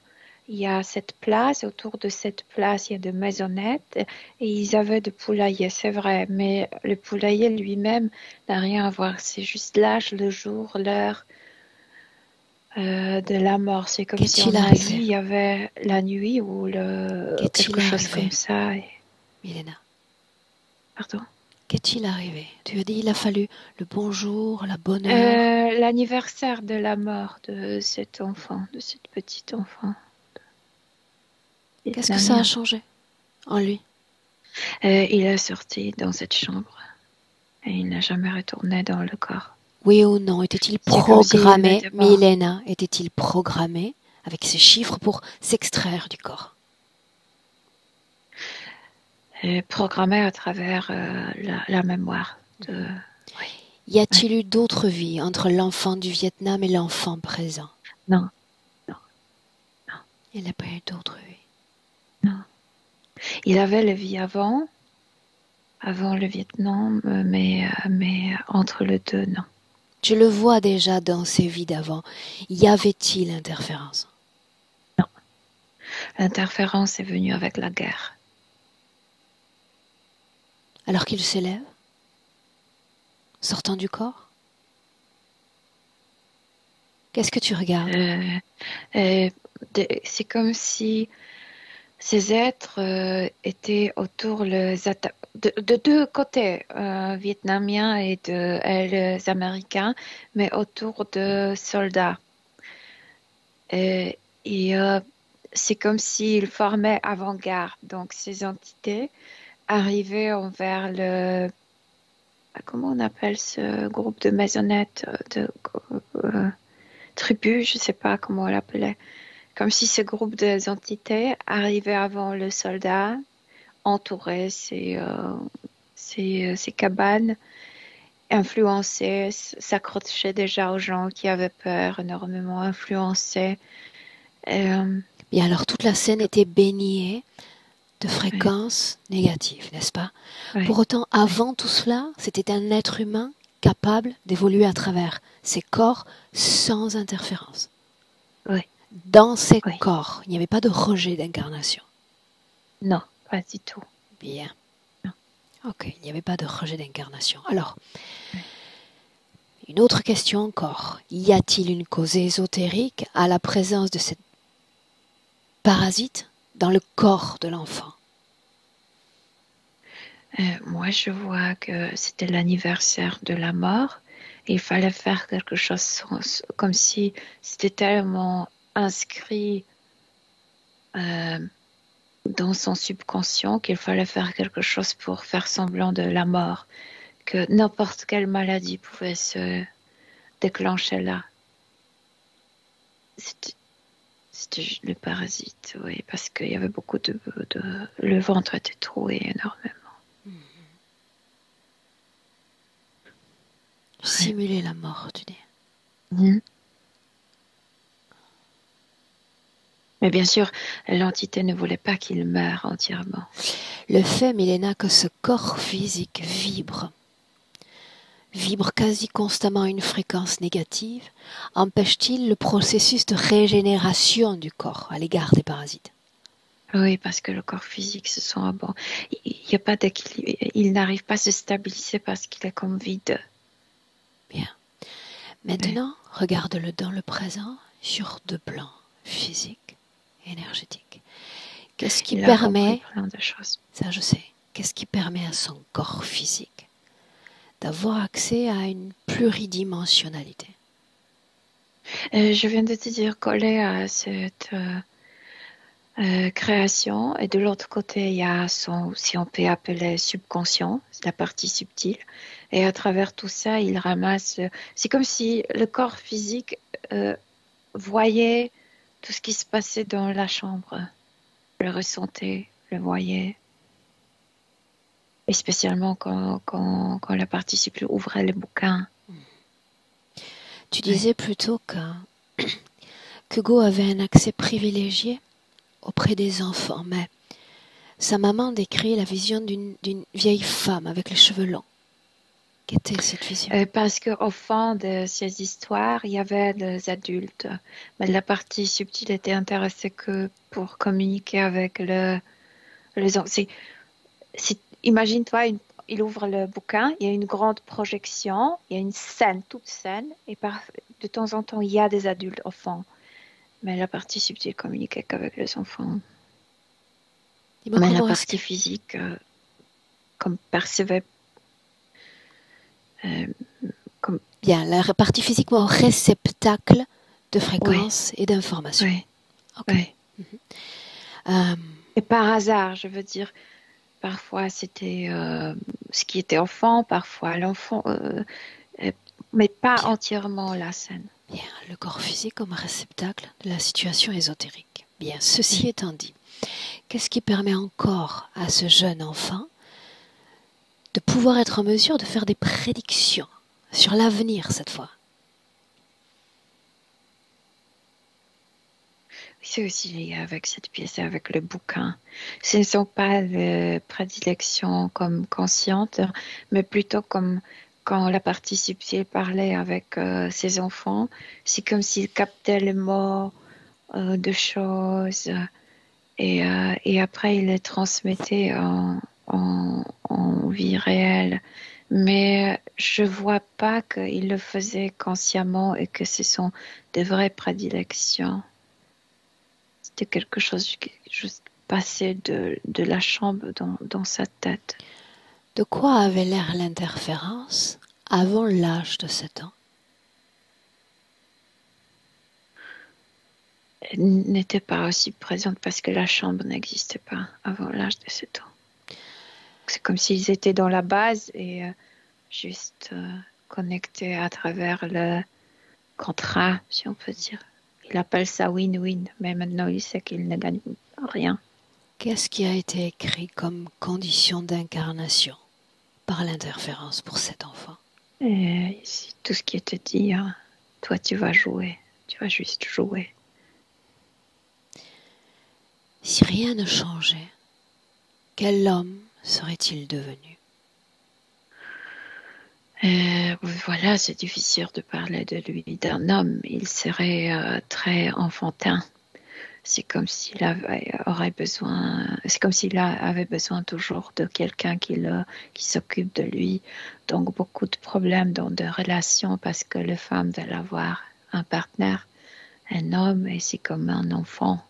Il y a cette place, autour de cette place, il y a des maisonnettes et ils avaient de poulaillers, c'est vrai. Mais le poulailler lui-même n'a rien à voir. C'est juste l'âge, le jour, l'heure de la mort. C'est comme si Qu'est-il en Asie, arrivé? il y avait la nuit ou Qu'est-il quelque chose arrivé, comme ça. Milena? Pardon. Qu'est-il arrivé? Tu as dit il a fallu le bonjour, la bonne heure. L'anniversaire de la mort de cet enfant, de cette petite enfant Qu'est-ce que ça a vietnamien. changé en lui? Il est sorti dans cette chambre et il n'a jamais retourné dans le corps. Oui ou non? Était-il C'est comme s'il programmé, n'était pas Milena, était-il programmé avec ces chiffres pour s'extraire du corps? programmé à travers la mémoire. Oui, Y oui. a-t-il eu d'autres vies entre l'enfant du Vietnam et l'enfant présent? Non, non, non, Il n'a pas eu d'autres vies. non. Il avait la vie avant le Vietnam, mais entre les deux, non. Tu le vois déjà dans ses vies d'avant. Y avait-il interférence? Non. L'interférence est venue avec la guerre. Alors qu'il s'élève, sortant du corps? Qu'est-ce que tu regardes? C'est comme si ces êtres étaient autour de deux côtés, vietnamiens et les Américains, mais autour de soldats. Et c'est comme s'ils formaient avant-garde. Donc ces entités arrivaient envers comment on appelle ce groupe de maisonnettes, euh, tribus, je ne sais pas comment on l'appelait. Comme si ce groupe des entités arrivait avant le soldat, entourait ces cabanes, influençait, s'accrochait déjà aux gens qui avaient peur, énormément influencé. Bien alors toute la scène était baignée de Oui, fréquences négatives, n'est-ce pas? Pour oui, autant, avant tout cela, c'était un être humain capable d'évoluer à travers ses corps sans interférence. oui, Dans ces oui. corps, il n'y avait pas de rejet d'incarnation. Non, pas du tout. Bien. Non. Ok, il n'y avait pas de rejet d'incarnation. Alors, Oui. une autre question encore. Y a-t-il une cause ésotérique à la présence de cette parasite dans le corps de l'enfant? Moi, je vois que c'était l'anniversaire de la mort. Et il fallait faire quelque chose comme si c'était tellement inscrit euh, dans son subconscient qu'il fallait faire quelque chose pour faire semblant de la mort, que n'importe quelle maladie pouvait se déclencher là. C'était le parasite, oui, parce qu'il y avait beaucoup le ventre était troué énormément. Ouais. Simuler la mort, tu dis. Mhm. Mais bien sûr, l'entité ne voulait pas qu'il meure entièrement. Le fait, Milena, que ce corps physique vibre quasi constamment à une fréquence négative, empêche-t-il le processus de régénération du corps à l'égard des parasites? Oui, parce que le corps physique se sent bon. Il n'y a pas d'équilibre. Il n'arrive pas à se stabiliser parce qu'il est comme vide. Bien. Maintenant, regarde-le dans le présent sur deux plans, physique et énergétique. Qu'est-ce qui Il a permet, compris plein de choses. ça je sais, qu'est-ce qui permet à son corps physique d'avoir accès à une pluridimensionnalité? Je viens de te dire coller à cette création, et de l'autre côté, il y a son, si on peut appeler subconscient, la partie subtile, et à travers tout ça, il ramasse. C'est comme si le corps physique voyait tout ce qui se passait dans la chambre, le ressentait, le voyait. Et spécialement quand la partie subtile ouvrait les bouquins. Tu disais plutôt que Go avait un accès privilégié auprès des enfants, mais sa maman décrit la vision d'une vieille femme avec les cheveux longs. Qu'était cette vision? Parce qu'au fond de ces histoires, il y avait des adultes, mais la partie subtile était intéressée que pour communiquer avec les enfants. Imagine-toi, il ouvre le bouquin, il y a une grande projection, il y a une scène, toute scène, et de temps en temps, il y a des adultes au fond. Mais la partie subtile communiquait qu'avec les enfants. Mais la partie physique, comme percevait... Bien, la partie physique, moi, réceptacle de fréquences et d'informations. Oui. Okay. Oui. Et par hasard, je veux dire, parfois c'était ce qui était enfant, parfois l'enfant, mais pas bien. Entièrement la scène. Bien, le corps physique comme réceptacle de la situation ésotérique. Bien, ceci étant dit, qu'est-ce qui permet encore à ce jeune enfant de pouvoir être en mesure de faire des prédictions sur l'avenir cette fois? C'est aussi lié avec cette pièce, avec le bouquin. Ce ne sont pas les prédilections comme conscientes, mais plutôt comme quand la partie subtile parlait avec ses enfants. C'est comme s'il captait les mots de choses et après il les transmettait en vie réelle. Mais je vois pas qu'il le faisait consciemment et que ce sont de vraies prédilections. C'était quelque chose qui juste passé de la chambre dans sa tête. De quoi avait l'air l'interférence avant l'âge de 7 ans? Elle n'était pas aussi présente parce que la chambre n'existait pas avant l'âge de 7 ans. C'est comme s'ils étaient dans la base et juste connectés à travers le contrat, si on peut dire. Il appelle ça win-win, mais maintenant il sait qu'il ne gagne rien. Qu'est-ce qui a été écrit comme condition d'incarnation par l'interférence pour cet enfant? Et tout ce qui était dit, hein, toi tu vas jouer, tu vas juste jouer. Si rien ne changeait, quel homme serait-il devenu? Voilà, c'est difficile de parler de lui d'un homme. Il serait très enfantin. C'est comme s'il avait besoin toujours de quelqu'un qui s'occupe de lui. Donc beaucoup de problèmes dans des relations parce que les femmes veulent avoir un partenaire, un homme, et c'est comme un enfant.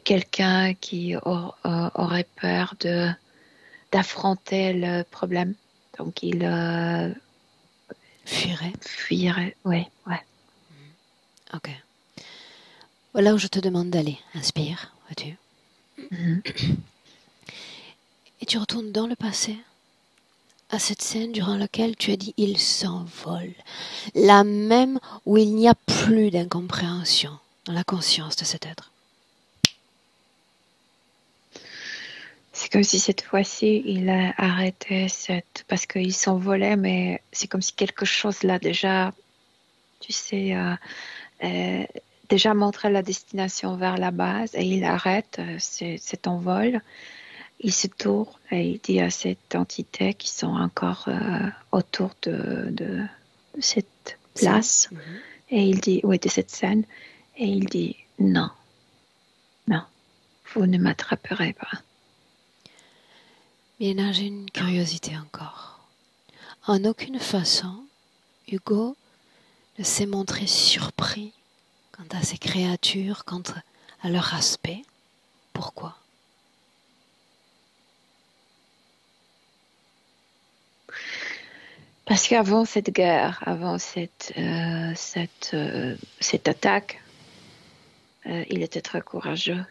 Quelqu'un qui aurait peur d'affronter le problème. Donc il fuirait, ouais. Ok. Voilà où je te demande d'aller. Inspire, vois-tu. Et tu retournes dans le passé, à cette scène durant laquelle tu as dit « il s'envole ». La même où il n'y a plus d'incompréhension dans la conscience de cet être. C'est comme si cette fois-ci, il a arrêté parce qu'il s'envolait, mais c'est comme si quelque chose là déjà, tu sais, euh, déjà montré la destination vers la base et il arrête cet envol. Il se tourne et il dit à cette entité qui sont encore autour de cette place, et il dit, oui, de cette scène, et il dit, non, non, vous ne m'attraperez pas. Milena, j'ai une curiosité encore. En aucune façon, Hugo ne s'est montré surpris quant à ces créatures, quant à leur aspect. Pourquoi? Parce qu'avant cette guerre, avant cette attaque, il était très courageux.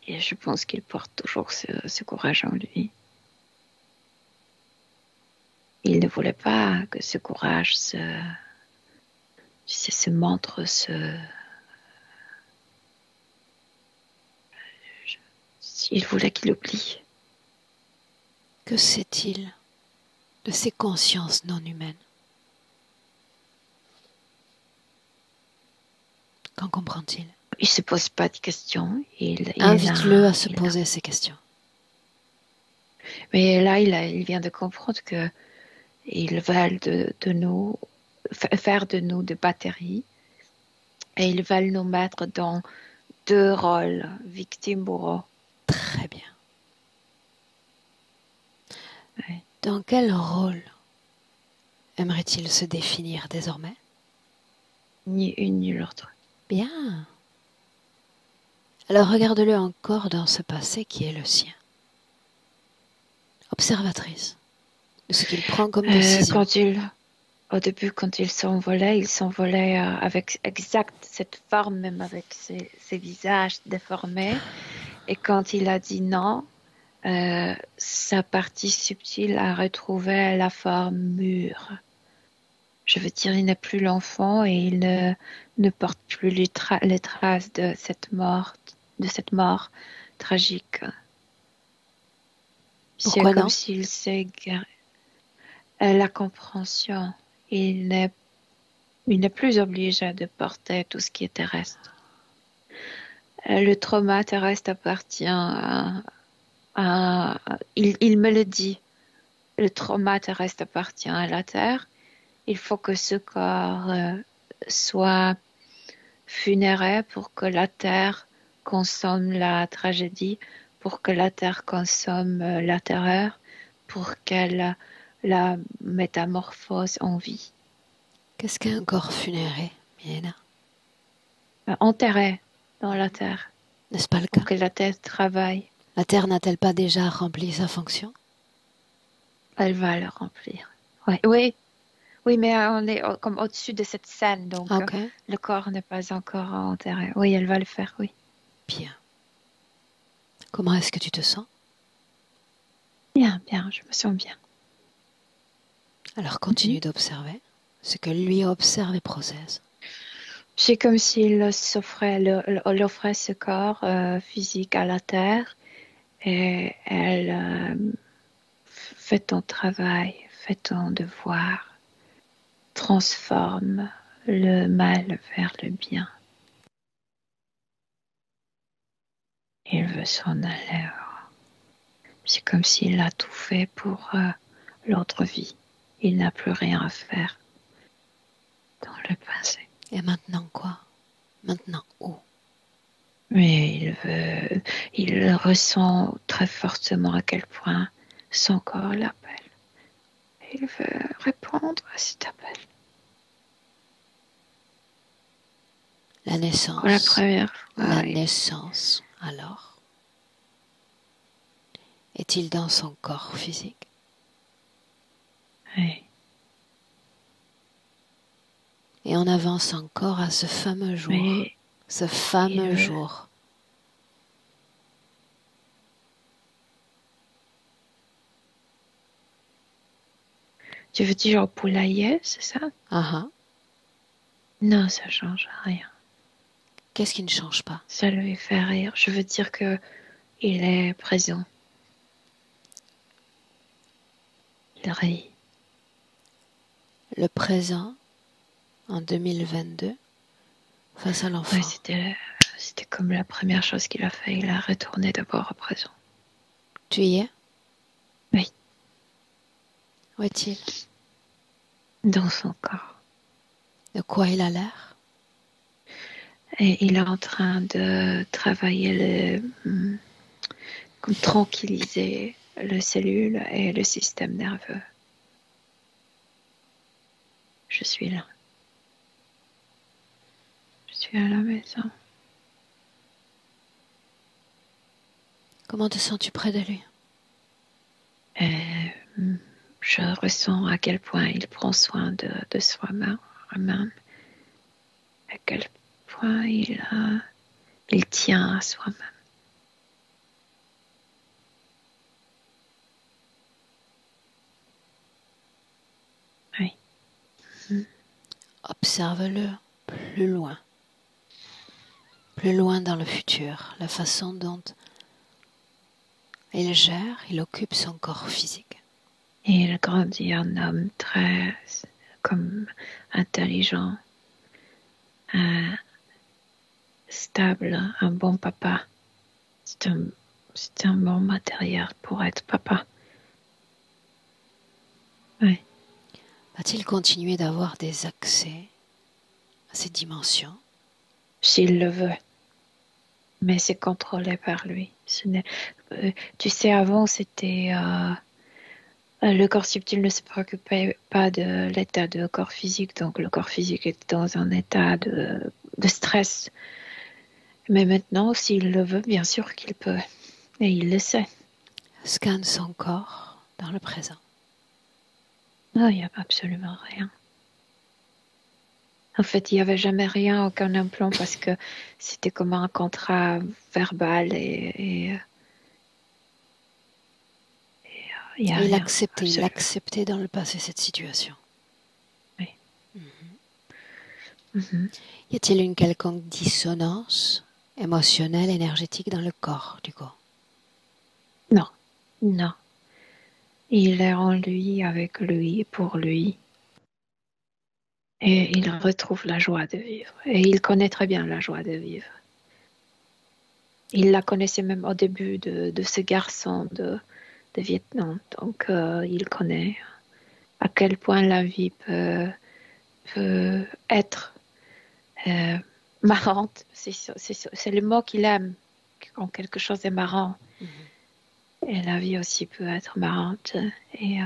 Et je pense qu'il porte toujours ce courage en lui. Il ne voulait pas que ce courage se montre, il voulait qu'il oublie. Que sait-il de ces consciences non humaines? Qu'en comprend-il? Il ne se pose pas de questions. Invite-le à se poser ces questions. Mais là, il vient de comprendre qu'ils veulent de nous faire de nous des batteries et ils veulent nous mettre dans 2 rôles, victime-bourreau. Très bien. Ouais. Dans quel rôle aimerait-il se définir désormais? Ni une ni l'autre. Bien. Alors regarde-le encore dans ce passé qui est le sien. Observatrice de ce qu'il prend comme décision. Au début, quand il s'envolait avec exact cette forme, même avec ses visages déformés. Et quand il a dit non, sa partie subtile a retrouvé la forme mûre. Je veux dire, il n'est plus l'enfant et il ne porte plus les traces de cette mort tragique. C'est Pourquoi comme non? s'il s'est la compréhension. Il n'est plus obligé de porter tout ce qui est terrestre. Le trauma terrestre appartient il me le dit. Le trauma terrestre appartient à la Terre. Il faut que ce corps soit funéraire pour que la Terre consomme la tragédie, pour que la Terre consomme la terreur, pour qu'elle la métamorphose en vie. Qu'est-ce qu'un corps funéraire, Milena? Enterré dans la Terre. N'est-ce pas le cas? Pour que la Terre travaille. La Terre n'a-t-elle pas déjà rempli sa fonction? Elle va le remplir. Oui, mais on est comme au-dessus de cette scène, donc Okay. le corps n'est pas encore enterré. Oui, elle va le faire, oui. Bien. Comment est-ce que tu te sens? Bien, je me sens bien. Alors continue d'observer ce que lui observe et processe. C'est comme s'il offrait ce corps physique à la Terre et elle fait ton travail, fait ton devoir, transforme le mal vers le bien. Il veut s'en aller. C'est comme s'il a tout fait pour l'autre vie. Il n'a plus rien à faire dans le passé. Et maintenant quoi? Maintenant où? Mais il ressent très fortement à quel point son corps l'appelle. Il veut répondre à cet appel. La naissance. Pour la première fois. La naissance, alors? Est-il dans son corps physique? Oui. Et on avance encore à ce fameux jour. Mais ce fameux jour. Tu veux dire au poulailler, c'est ça? Non, ça change rien. Qu'est-ce qui ne change pas? Ça lui fait rire. Je veux dire que il est présent. Il rit. Le présent, en 2022, face à l'enfant. Ouais, c'était comme la première chose qu'il a fait. Il a retourné d'abord au présent. Tu y es? Oui. Où est-il? Dans son corps. De quoi il a l'air? Et il est en train de travailler comme tranquilliser les cellules et le système nerveux. Je suis là. Je suis à la maison. Comment te sens-tu près de lui? Et je ressens à quel point il prend soin de soi-même, à quel point il tient à soi-même. Oui. Observe-le plus loin. Plus loin dans le futur, la façon dont il gère, il occupe son corps physique. Et il grandit un homme très comme intelligent, stable, un bon papa. C'est un bon matériel pour être papa. Oui. Va-t-il continuer d'avoir des accès à ces dimensions? S'il le veut. Mais c'est contrôlé par lui. Tu sais, avant, c'était le corps subtil ne se préoccupait pas de l'état de corps physique, donc le corps physique est dans un état de stress. Mais maintenant, s'il le veut, bien sûr qu'il peut. Et il le sait. Scanne son corps dans le présent. Non, il n'y a absolument rien. En fait, il n'y avait jamais rien, aucun implant, parce que c'était comme un contrat verbal et il n'y a Et rien. il acceptait dans le passé cette situation. Oui. Y a-t-il une quelconque dissonance émotionnelle, énergétique dans le corps du go? Non, non. Il est en lui, avec lui, pour lui. Et il retrouve la joie de vivre. Et il connaît très bien la joie de vivre. Il la connaissait même au début de ce garçon de Vietnam. Donc, il connaît à quel point la vie peut être marrante. C'est le mot qu'il aime, quand quelque chose est marrant. Et la vie aussi peut être marrante. Et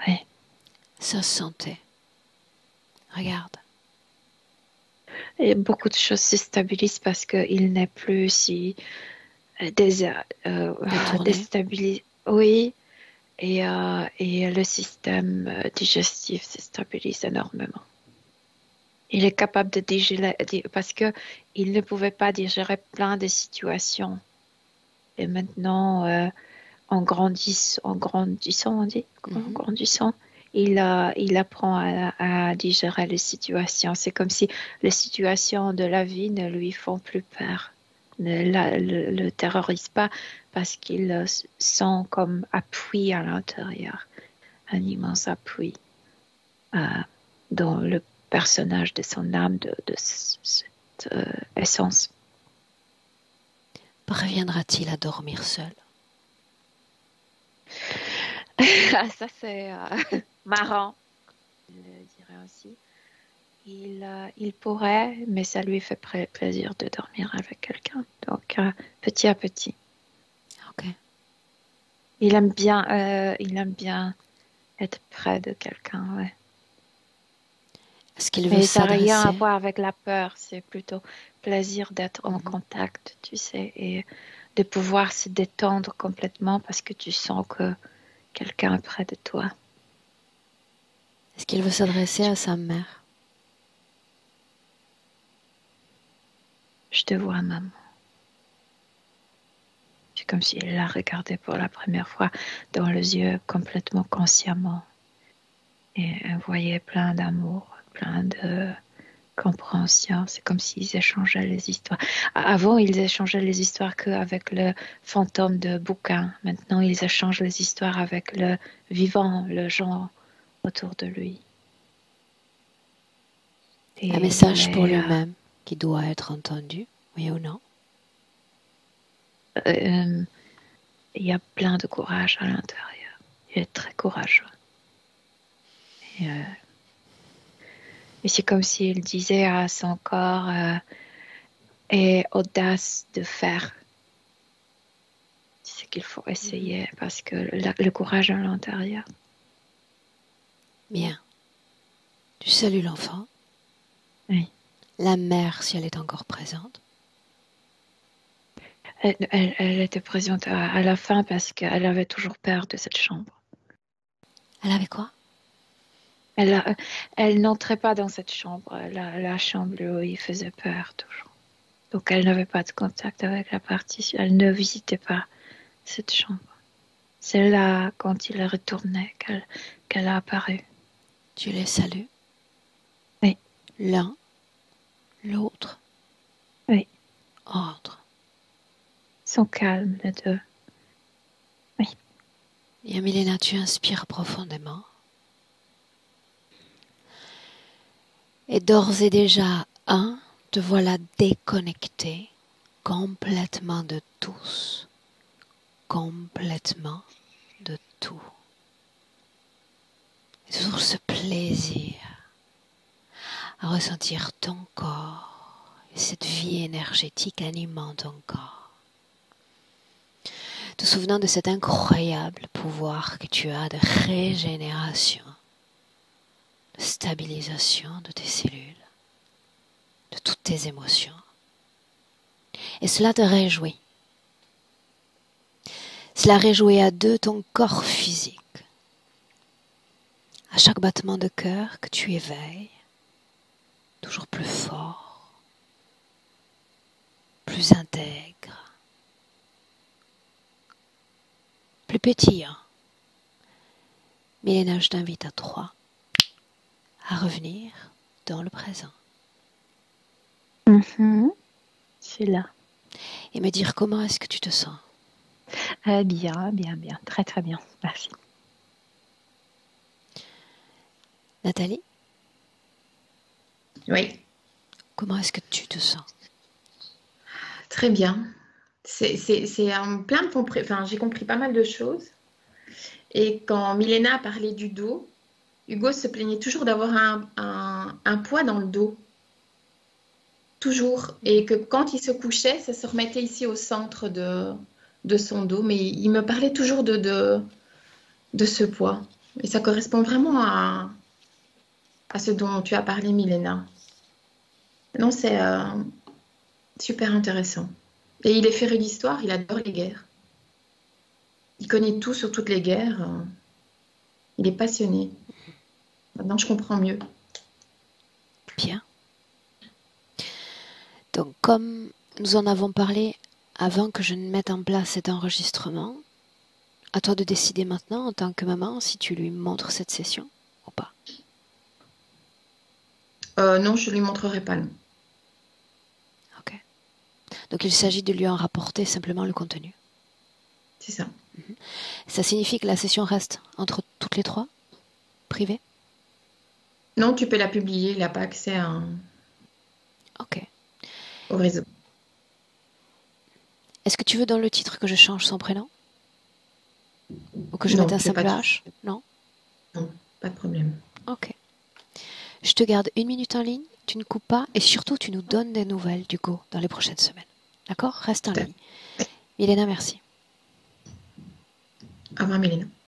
ouais. Sa santé. Regarde. Et beaucoup de choses se stabilisent parce qu'il n'est plus si déstabilisé. Oui, et le système digestif se stabilise énormément. Il est capable de digérer parce qu'il ne pouvait pas digérer plein de situations. Et maintenant, en grandissant, on dit, en grandissant, il apprend à digérer les situations. C'est comme si les situations de la vie ne lui font plus peur, ne le terrorisent pas parce qu'il sent comme appui à l'intérieur, un immense appui dans le personnage de son âme, de cette essence. Parviendra-t-il à dormir seul? Ça, c'est marrant, je dirais aussi. Il pourrait, mais ça lui fait plaisir de dormir avec quelqu'un. Donc, petit à petit. Ok. Il aime bien être près de quelqu'un, ouais. Est-ce qu'il veut Et ça n'a rien à s'adresser? voir avec la peur, c'est plutôt plaisir d'être en contact, tu sais, et de pouvoir se détendre complètement parce que tu sens que quelqu'un est près de toi. Est-ce qu'il veut s'adresser à sa mère? Je te vois, maman. C'est comme s'il la regardait pour la première fois dans les yeux complètement consciemment. Et elle voyait plein d'amour, plein de compréhension. C'est comme s'ils échangeaient les histoires. Avant, ils échangeaient les histoires qu'avec le fantôme de bouquin. Maintenant, ils échangent les histoires avec le vivant, le gens autour de lui. Et Un message il pour est, lui-même qui doit être entendu, oui ou non? il y a plein de courage à l'intérieur. Il est très courageux. Et c'est comme s'il disait à son corps aie audace de faire ce qu'il faut essayer parce que le courage à l'intérieur. Bien. Tu salues l'enfant. Oui. La mère, si elle est encore présente. Elle était présente à la fin parce qu'elle avait toujours peur de cette chambre. Elle avait quoi? Elle n'entrait pas dans cette chambre, la chambre où il faisait peur toujours. Donc elle n'avait pas de contact avec la partie, elle ne visitait pas cette chambre. C'est là, quand il est retourné, qu'elle a apparu. Tu les salues? Oui. L'un, l'autre. Oui. Ordre. Ils sont calmes, les deux. Oui. Et Milena, tu inspires profondément. Et d'ores et déjà, te voilà déconnecté complètement de tous, complètement de tout. Et toujours ce plaisir à ressentir ton corps et cette vie énergétique animant ton corps. Te souvenant de cet incroyable pouvoir que tu as de régénération, de stabilisation de tes cellules, de toutes tes émotions. Et cela te réjouit. Cela réjouit à deux ton corps physique. À chaque battement de cœur que tu éveilles, toujours plus fort, plus intègre, plus pétillant. Milena, je t'invite à 3 à revenir dans le présent. Je suis là. Et me dire comment est-ce que tu te sens. Bien. Très, très bien. Merci. Nathalie, Oui, comment est-ce que tu te sens? très bien. C'est plein de enfin, j'ai compris pas mal de choses. Et quand Milena a parlé du dos, Hugo se plaignait toujours d'avoir un poids dans le dos. Toujours. Et que quand il se couchait, ça se remettait ici au centre de son dos. Mais il me parlait toujours de ce poids. Et ça correspond vraiment à ce dont tu as parlé, Milena. Non, c'est super intéressant. Et il est féru d'histoire, il adore les guerres. Il connaît tout sur toutes les guerres. Il est passionné. Maintenant, je comprends mieux. Bien. Donc, comme nous en avons parlé avant que je ne mette en place cet enregistrement, à toi de décider maintenant, en tant que maman, si tu lui montres cette session ou pas. Non, je ne lui montrerai pas, non. Ok. Donc, il s'agit de lui en rapporter simplement le contenu. C'est ça. Ça signifie que la session reste entre toutes les 3, privée? Non, tu peux la publier, il n'a pas accès Ok. au réseau. Est-ce que tu veux dans le titre que je change son prénom? Ou que je Non, mette un je vais simple pas H? Non? Non, pas de problème. Ok. Je te garde 1 minute en ligne, tu ne coupes pas et surtout tu nous donnes des nouvelles du go dans les prochaines semaines. D'accord? Reste en ligne. Milena, merci. Au revoir, Mélina.